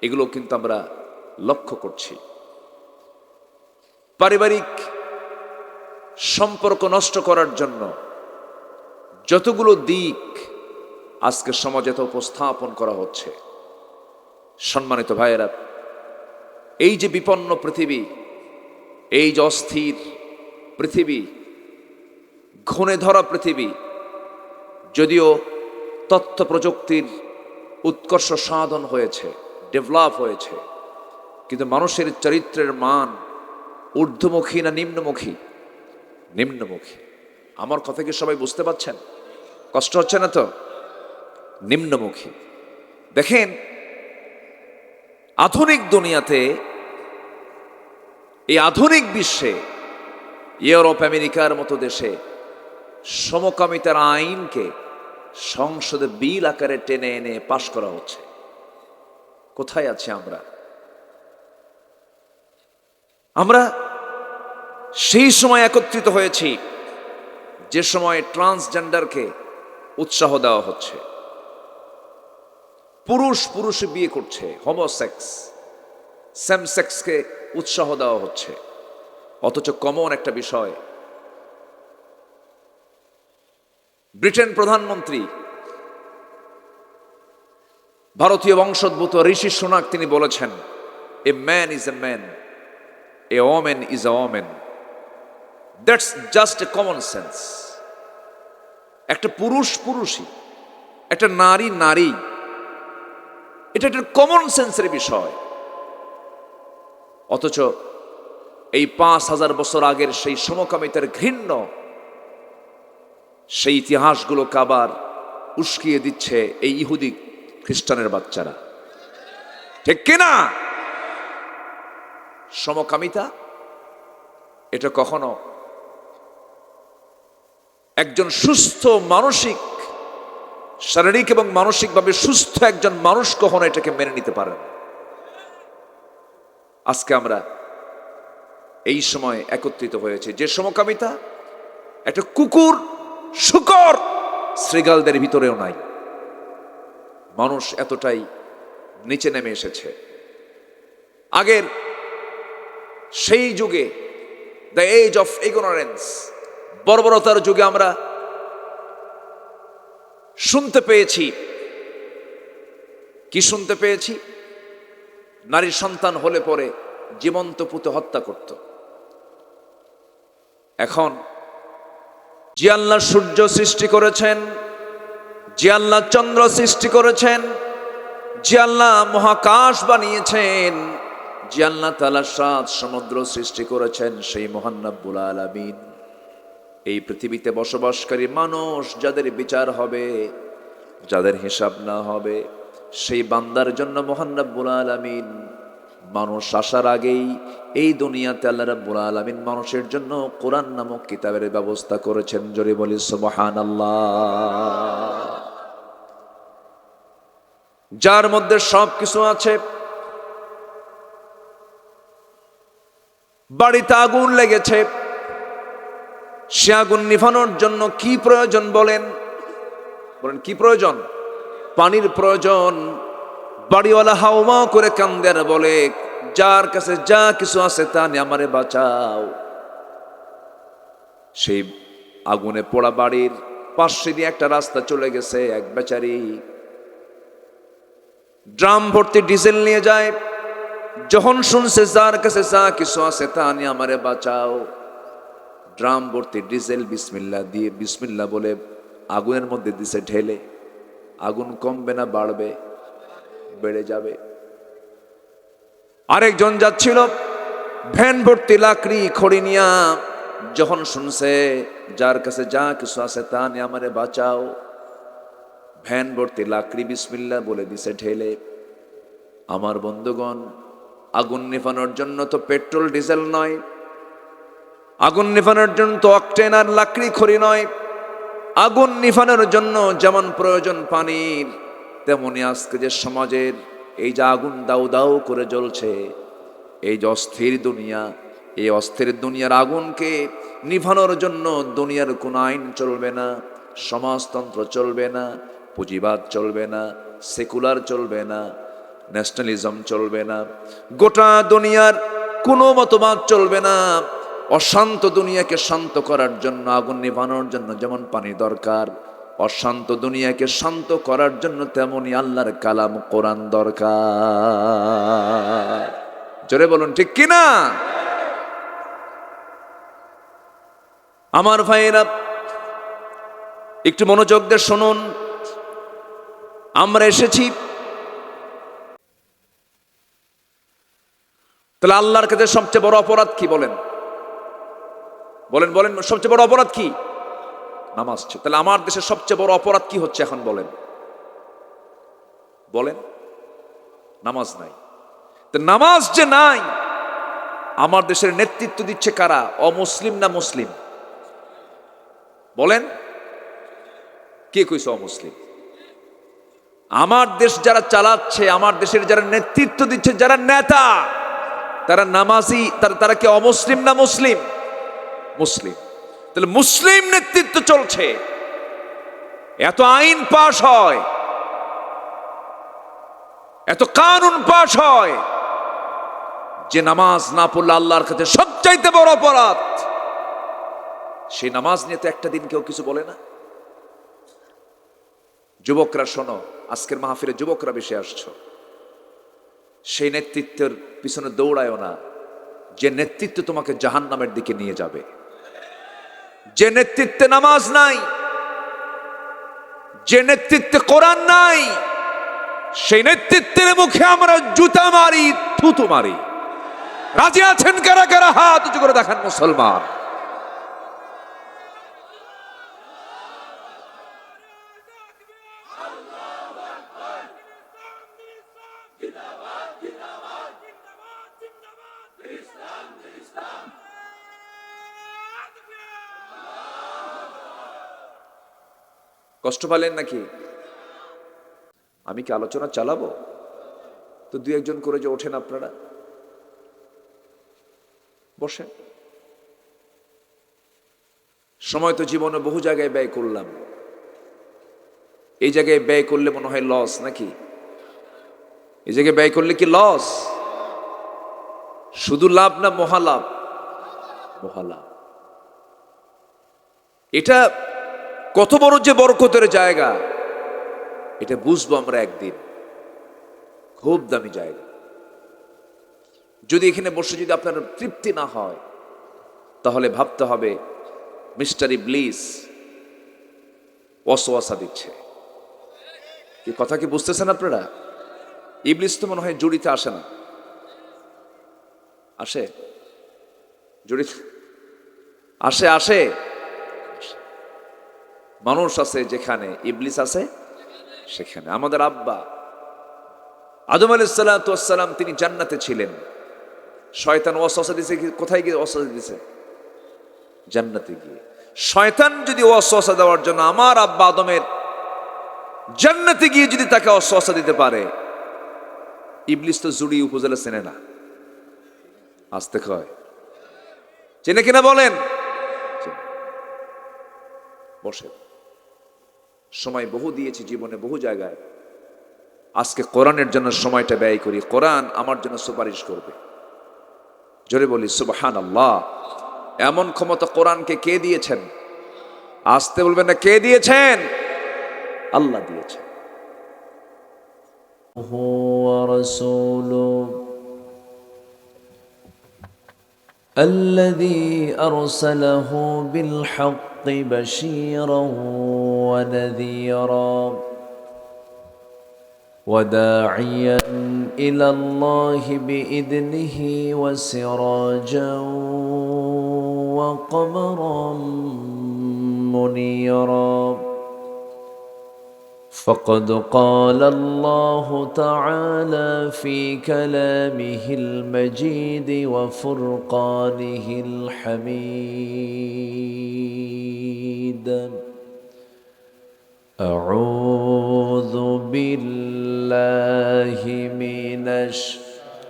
এগুলো কিন্তু আমরা লক্ষ্য করছি। পারিবারিক সম্পর্ক নষ্ট করার জন্য যতগুলো দিক আজকে সমাজে উপস্থাপন করা হচ্ছে, সম্মানিত ভাইয়েরা, এই যে বিপন্ন পৃথিবী, এই যে অস্থির পৃথিবী, ঘুণে ধরা পৃথিবী, যদিও তথ্য প্রযুক্তির উৎকর্ষ সাধন হয়েছে, ডেভেলপ হয়েছে, কিন্তু মানুষের চরিত্রের মান ঊর্ধ্বমুখী না নিম্নমুখী? নিম্নমুখী। আমার কথা কি সবাই বুঝতে পারছেন? কষ্ট হচ্ছে না তো? নিম্নমুখী। দেখেন, আধুনিক দুনিয়াতে, এই আধুনিক বিশ্বে, ইউরোপ আমেরিকার মতো দেশে সমকামিতার আইনকে সংসদে বিল আকারে টেনে এনে পাশ করা হচ্ছে। কোথায় আছি আমরা? আমরা সেই সময় একত্রিত হয়েছি যে সময় ট্রান্সজেন্ডারকে উৎসাহ দেওয়া হচ্ছে, পুরুষ পুরুষে বিয়ে করছে, হোমোসেক্স, সেম সেক্সকে উৎসাহ দেওয়া হচ্ছে। অথচ কমন একটা বিষয়, ব্রিটেন প্রধানমন্ত্রী ভারতীয় বংশোদ্ভূত ঋষি সুনাক তিনি বলেছেন, a man is a man, A women is a women, that's just a common sense. একটা পুরুষ পুরুষই, একটা নারী নারী, এটা একটা কমন সেন্সের বিষয়। অথচ এই 5000 বছর আগের সেই সমকামিতার ঘৃণ্য সেই ইতিহাসগুলোকে আবার উস্কিয়ে দিচ্ছে এই ইহুদি খ্রিস্টানের বাচ্চারা, ঠিক কিনা? সমকামিতা এটা কখনো একজন সুস্থ মানসিক, শারীরিক এবং মানসিকভাবে সুস্থ একজন মানুষ কখনো এটাকে মেনে নিতে পারে না। আজকে আমরা এই সময় একত্রিত হয়েছে যে সমকামিতা একটা কুকুর, শূকর, শৃগালদের ভিতরেও নাই। মানুষ এতটাই নিচে নেমে এসেছে। আগের সেই যুগে, দ্য এজ অফ ইগনোরেন্স, বর্বরতার যুগে আমরা শুনতে পেয়েছি, কি শুনতে পেয়েছি? নারীর সন্তান হলে পরে জীবন্ত পুঁতে হত্যা করত। এখন যে আল্লাহ সূর্য সৃষ্টি করেছেন, যে আল্লাহ চন্দ্র সৃষ্টি করেছেন, যে আল্লাহ মহাকাশ বানিয়েছেন, যে আল্লাহ তাআলা 7 সমুদ্র সৃষ্টি করেছেন, সেই মহান রব্বুল আলামিন এই পৃথিবীতে বসবাসকারী মানুষ যাদের বিচার হবে, যাদের হিসাব না হবে, সেই বান্দার জন্য মহান রব্বুল আলামিন মানুষ আসার আগেই এই দুনিয়াতে আল্লাহ রাব্বুল আলামিন মানুষের জন্য কোরআন নামক কিতাবের ব্যবস্থা করেছেন। জোরে বলি সুবহানাল্লাহ। যার মধ্যে সব কিছু আছে। বাড়িতে আগুন লেগেছে, সে আগুন নিভানোর জন্য কি প্রয়োজন বলেন? বলেন কি প্রয়োজন? পানির প্রয়োজন। বাড়িওয়ালা হাওমা করে কান্দে আর বলে, যার কাছে যা কিছু আছে তা নিয়ে আমারে বাঁচাও। সেই আগুনে পোড়া বাড়ির পাশে দিয়ে একটা রাস্তা চলে গেছে, এক বেচারি ড্রাম ভর্তি ডিজেল নিয়ে যায়। যখন শুনছে যার কাছে যা কিছু আছে তা নিয়ে আমারে বাঁচাও, ড্রাম ভর্তি ডিজেল বিসমিল্লাহ দিয়ে, বিসমিল্লাহ বলে আগুনের মধ্যে দিছে ঢেলে। আগুন কমবে না বাড়বে? বেড়ে যাবে। আরেকজন যাচ্ছিল ভ্যান ভর্তি লাকড়ি খড়ি নিয়া, যখন শুনছে যার কাছে যা কিছু আছে তা নিয়ে আমারে বাঁচাও, ভ্যান ভর্তি লাকড়ি বিসমিল্লাহ বলে দিছে ঢেলে। আমার বন্ধুগণ, আগুন নিভানোর জন্য তো পেট্রোল ডিজেল নয়, আগুন নিভানোর জন্য তো অকটেন আর লাকড়ি খড়ি নয়। আগুন নিভানোর জন্য যেমন প্রয়োজন পানির, তেমনি আজকে যে সমাজের এই যে আগুন দাউ দাউ করে জ্বলছে, এই যে অস্থির দুনিয়া, এই অস্থির দুনিয়ার আগুনকে নিভানোর জন্য দুনিয়ার কোনো আইন চলবে না, সমাজতন্ত্র চলবে না, পুঁজিবাদ চলবে না, সেকুলার চলবে না, ন্যাশনালিজম চলবে না, গোটা দুনিয়ার কোনো মতবাদ চলবে না। অশান্ত দুনিয়াকে শান্ত করার জন্য, আগুন নিভানোর জন্য যেমন পানি দরকার, অশান্ত দুনিয়াকে শান্ত করার জন্য তেমনি আল্লাহর কালাম কোরআন দরকার। জোরে বলুন ঠিক কিনা? আমার ভাইয়েরা, একটু মনোযোগ দিয়ে শুনুন। আমরা এসেছি, তাহলে আল্লাহর কাছে সবচেয়ে বড় অপরাধ কি বলেন? বলেন বলেন, সবচেয়ে বড় অপরাধ কি? নামাজ। তাহলে আমার দেশের সবচেয়ে বড় অপরাধ কি হচ্ছে এখন বলেন? বলেন, নামাজ নাই। তো নামাজ যে নাই, আমার দেশের নেতৃত্ব দিচ্ছে কারা? অমুসলিম না মুসলিম? বলেন, কে কইছে অমুসলিম? আমার দেশ যারা চালাচ্ছে, আমার দেশের যারা নেতৃত্ব দিচ্ছে, যারা নেতা, তারা নামাজি, তারা কি অমুসলিম না মুসলিম? মুসলিম। তাহলে মুসলিম নেতৃত্ব চলছে, এত আইন পাশ হয়, এত কানুন পাশ হয়, যে নামাজ না পড়লে আল্লাহর কাছে সবচাইতে বড় অপরাধ। সেই নামাজ নিয়ে তো একটা দিন কেউ কিছু বলে না। যুবকরা শোনো, আজকের মাহফিলে যুবকরা বেশি আসছো, সেই নেতৃত্বের পিছনে দৌড়ায়ও না, যে নেতৃত্ব তোমাকে জাহান্নামের দিকে নিয়ে যাবে। যে নেতৃত্বে নামাজ নাই, যে নেতৃত্বে কোরআন নাই, সেই নেতৃত্বের মুখে আমরা জুতা মারি, থুতু মারি। রাজি আছেন কারা কারা? হাত উঁচু করে দেখান মুসলমান। কষ্ট পেলেন নাকি? আমি কি আলোচনা চালাবো? তো দুই একজন করে যে ওঠেন আপনারা, বসেন। সময় তো জীবনে বহু জায়গায় ব্যয় করলাম, এই জায়গায় ব্যয় করলে মনে হয় লস নাকি? এই জায়গায় ব্যয় করলে কি লস? শুধু লাভ না মহালাভ? মহালাভ। এটা কত বড় যে বরকতের জায়গা, এটা বুঝবো আমরা একদিন। খুব দামি জায়গা। যদি এখানে বসে যদি আপনার তৃপ্তি না হয়, তাহলে ভাবতে হবে মিস্টার ইবলিস ওয়াসওয়াসা দিচ্ছে। কি কথা কি বুঝতেছেন আপনারা? ইবলিস তো মনে হয় জুড়িতে আসে না, আসে? জুড়িতে আসে, আসে। মানুষ আছে যেখানে, ইবলিস আছে সেখানে। আমাদের আব্বা আদম আলাইহিস সালাতু ওয়াস সালাম, তিনি জান্নাতে ছিলেন। শয়তান ওয়াসওয়াসা দিয়েছে, কোথায় গিয়ে ওয়াসওয়াসা দিয়েছে? জান্নাতে গিয়ে। শয়তান যদি ওয়াসওয়াসা দেওয়ার জন্য আমার আব্বা আদমের জান্নাতে গিয়ে যদি তাকে ওয়াসওয়াসা দিতে পারে, ইবলিস তো জুড়ি উপজেলা চেনে না। আসতে কয় চেনে কিনা বলেন? বসে সময় বহু দিয়েছি জীবনে, বহু জায়গায়। আজকে কোরআনের জন্য সময়টা ব্যয় করি, কোরআন আমার জন্য সুপারিশ করবে। জোরে বলি সুবহানাল্লাহ। এমন ক্ষমতা কোরআনকে কে দিয়েছেন? আসতে বলবেন না, কে দিয়েছেন? আল্লাহ দিয়েছেন। الذي أرسله بالحق بشيرا ونذيرا وداعيا إلى الله بإذنه وسراجا وقمرا منيرا فقد قال الله تعالى في كلامه المجيد وفرقانه الحميد: أعوذ بالله من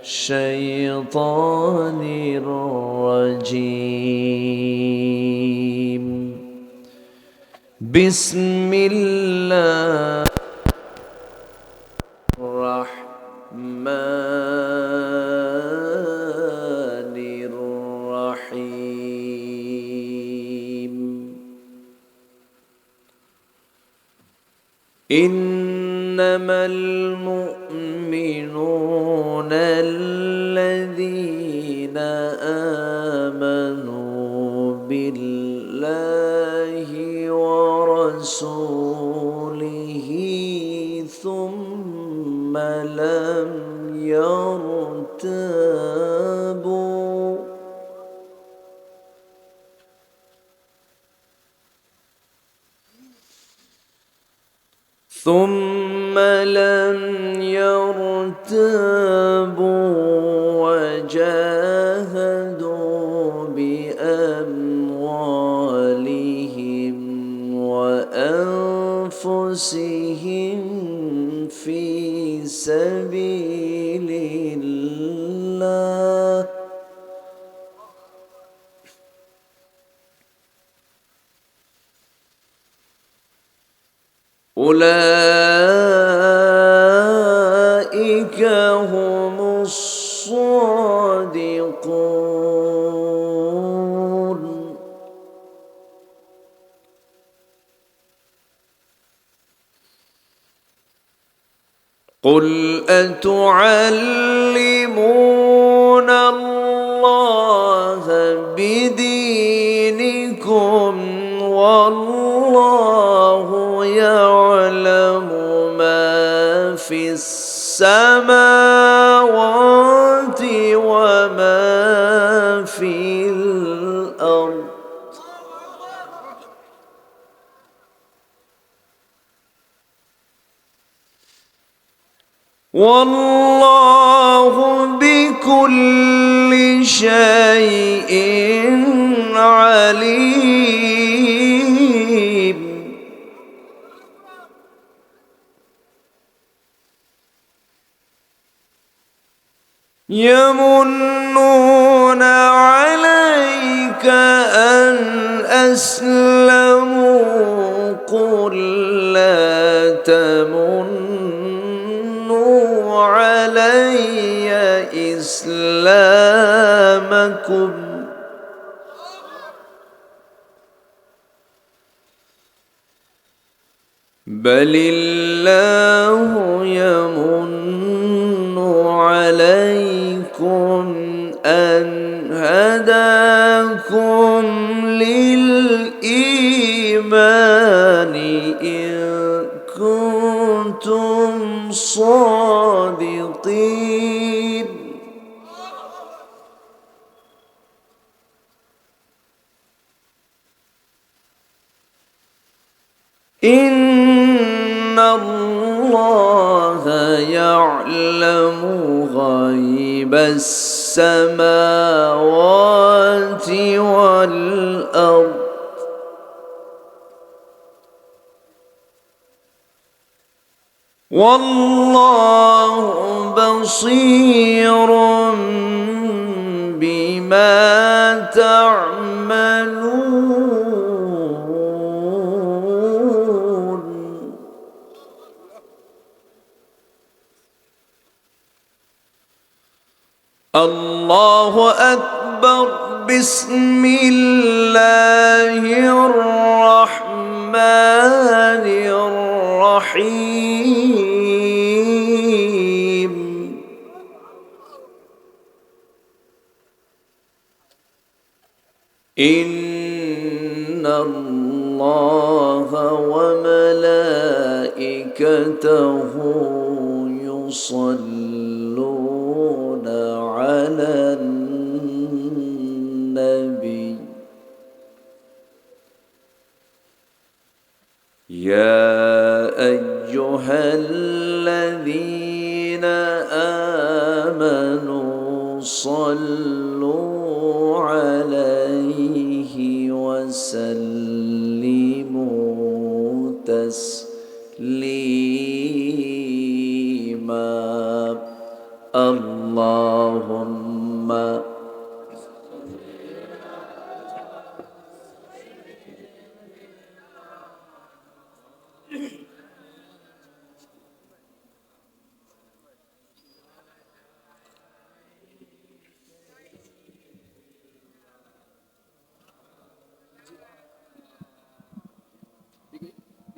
الشيطان الرجيم. بسم الله الرحمن الرحيم. إنما المؤمنون الذين آمنوا بالله ورسوله ثم لم يرتابوا وجاهدوا بأموالهم وأنفسهم في سبيل الله أولئك هم الصادقون. قل أتعلمون الله بدينكم والله يعلم ما في السماوات وما في الأرض. والله بكل شيء عليم. يمنون عليك أن أسلموا قل لا تمنوا علي إسلامكم بل الله يمن عليكم لكم للإيمان إن كنتم صادقين إن الله يعلم غيب السماوات والأرض والله بصير بما تعملون الله أكبر بسم الله الرحمن الرحيم إن الله وملائكته يصلون على النبي يا أيها الذين آمنوا صلوا عليه وسلموا تسليما اللهم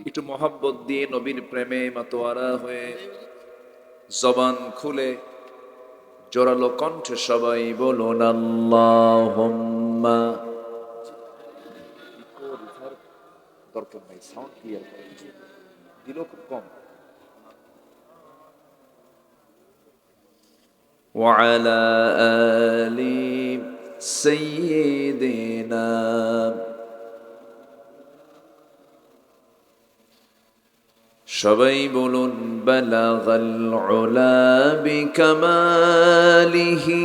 একটু মহাব্বত দিয়ে নবীর প্রেমে মাতোয়ারা হয়ে জবান খুলে জোরালো কণ্ঠে সবাই বলুন আল্লাহুম্মা দরকার নাই সাউন্ড ক্লিয়ার করেন দিলো খুব কম وعلى آل سيدنا সবাই বলুন বালাগাল উলা বিকামালিহি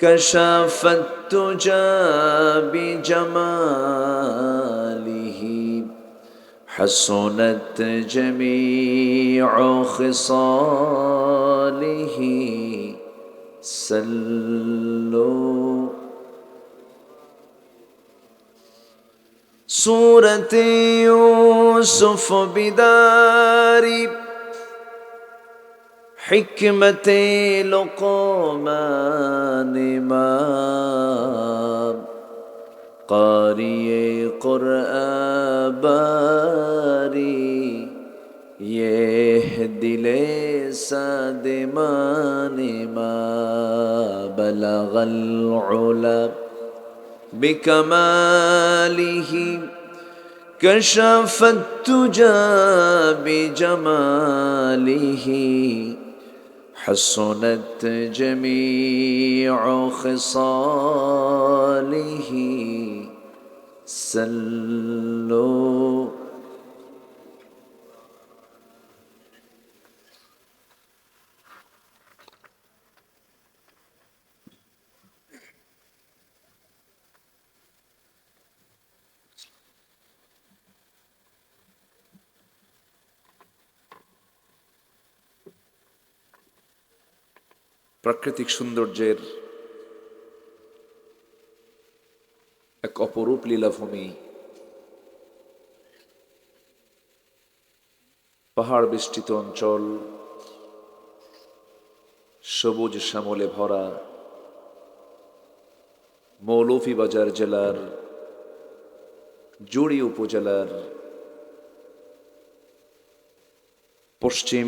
কাশাফাত তুজা বিজামালিহি حسنت جميع خصاله صلوا سورة يوسف بداري حكمة لقمان ما قارئ قرآن باري يهدي لسادمان ما بلغ العلا بكماله كشف التجى بجماله حسنت جميع خصاله صلوا প্রাকৃতিক সৌন্দর্যের এক অপরূপ লীলাভূমি পাহাড় বেষ্টিত অঞ্চল সবুজ শ্যামলে ভরা মৌলভীবাজার জেলার জুড়ি উপজেলার পশ্চিম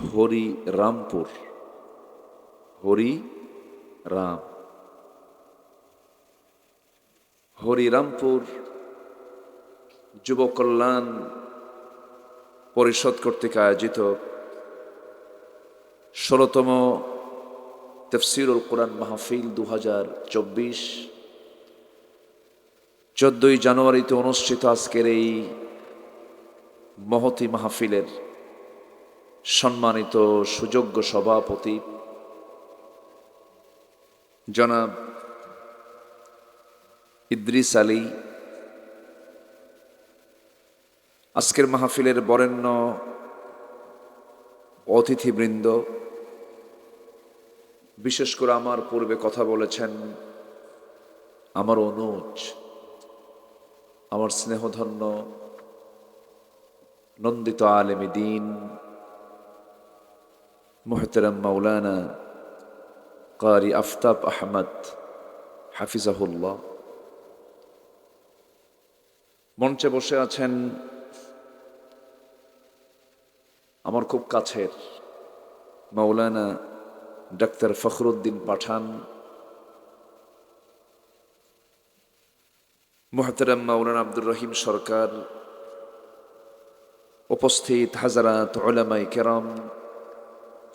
হরিরামপুর হরিরাম হরিরামপুর যুব কল্যাণ পরিষদ কর্তৃক আয়োজিত ১৬তম তাফসীরুল কোরআন মাহফিল ২০২৪ ১৪ই জানুয়ারিতে অনুষ্ঠিত আজকের এই মহতী মাহফিলের সম্মানিত সুযোগ্য সভাপতি জনাব ইদ্রিস আলী, আজকের মাহফিলের বরেণ্য অতিথিবৃন্দ, বিশেষ করে আমার পূর্বে কথা বলেছেন আমার অনুজ, আমার স্নেহধন্য নন্দিত আলেমে দ্বীন মুহতারাম মাওলানা কারি আফতাব আহমদ হাফিজাহুল্লাহ। মঞ্চে বসে আছেন আমার খুব কাছের মাওলানা ডাক্তার ফখরুদ্দিন পাঠান, মুহতারাম মাওলানা আব্দুর রহিম সরকার, উপস্থিত হাজারাত উলামায়ে কেরাম,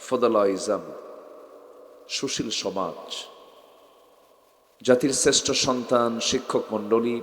ফদলা ইজাম, সুশীল সমাজ, জাতির শ্রেষ্ঠ সন্তান, শিক্ষক মণ্ডলী,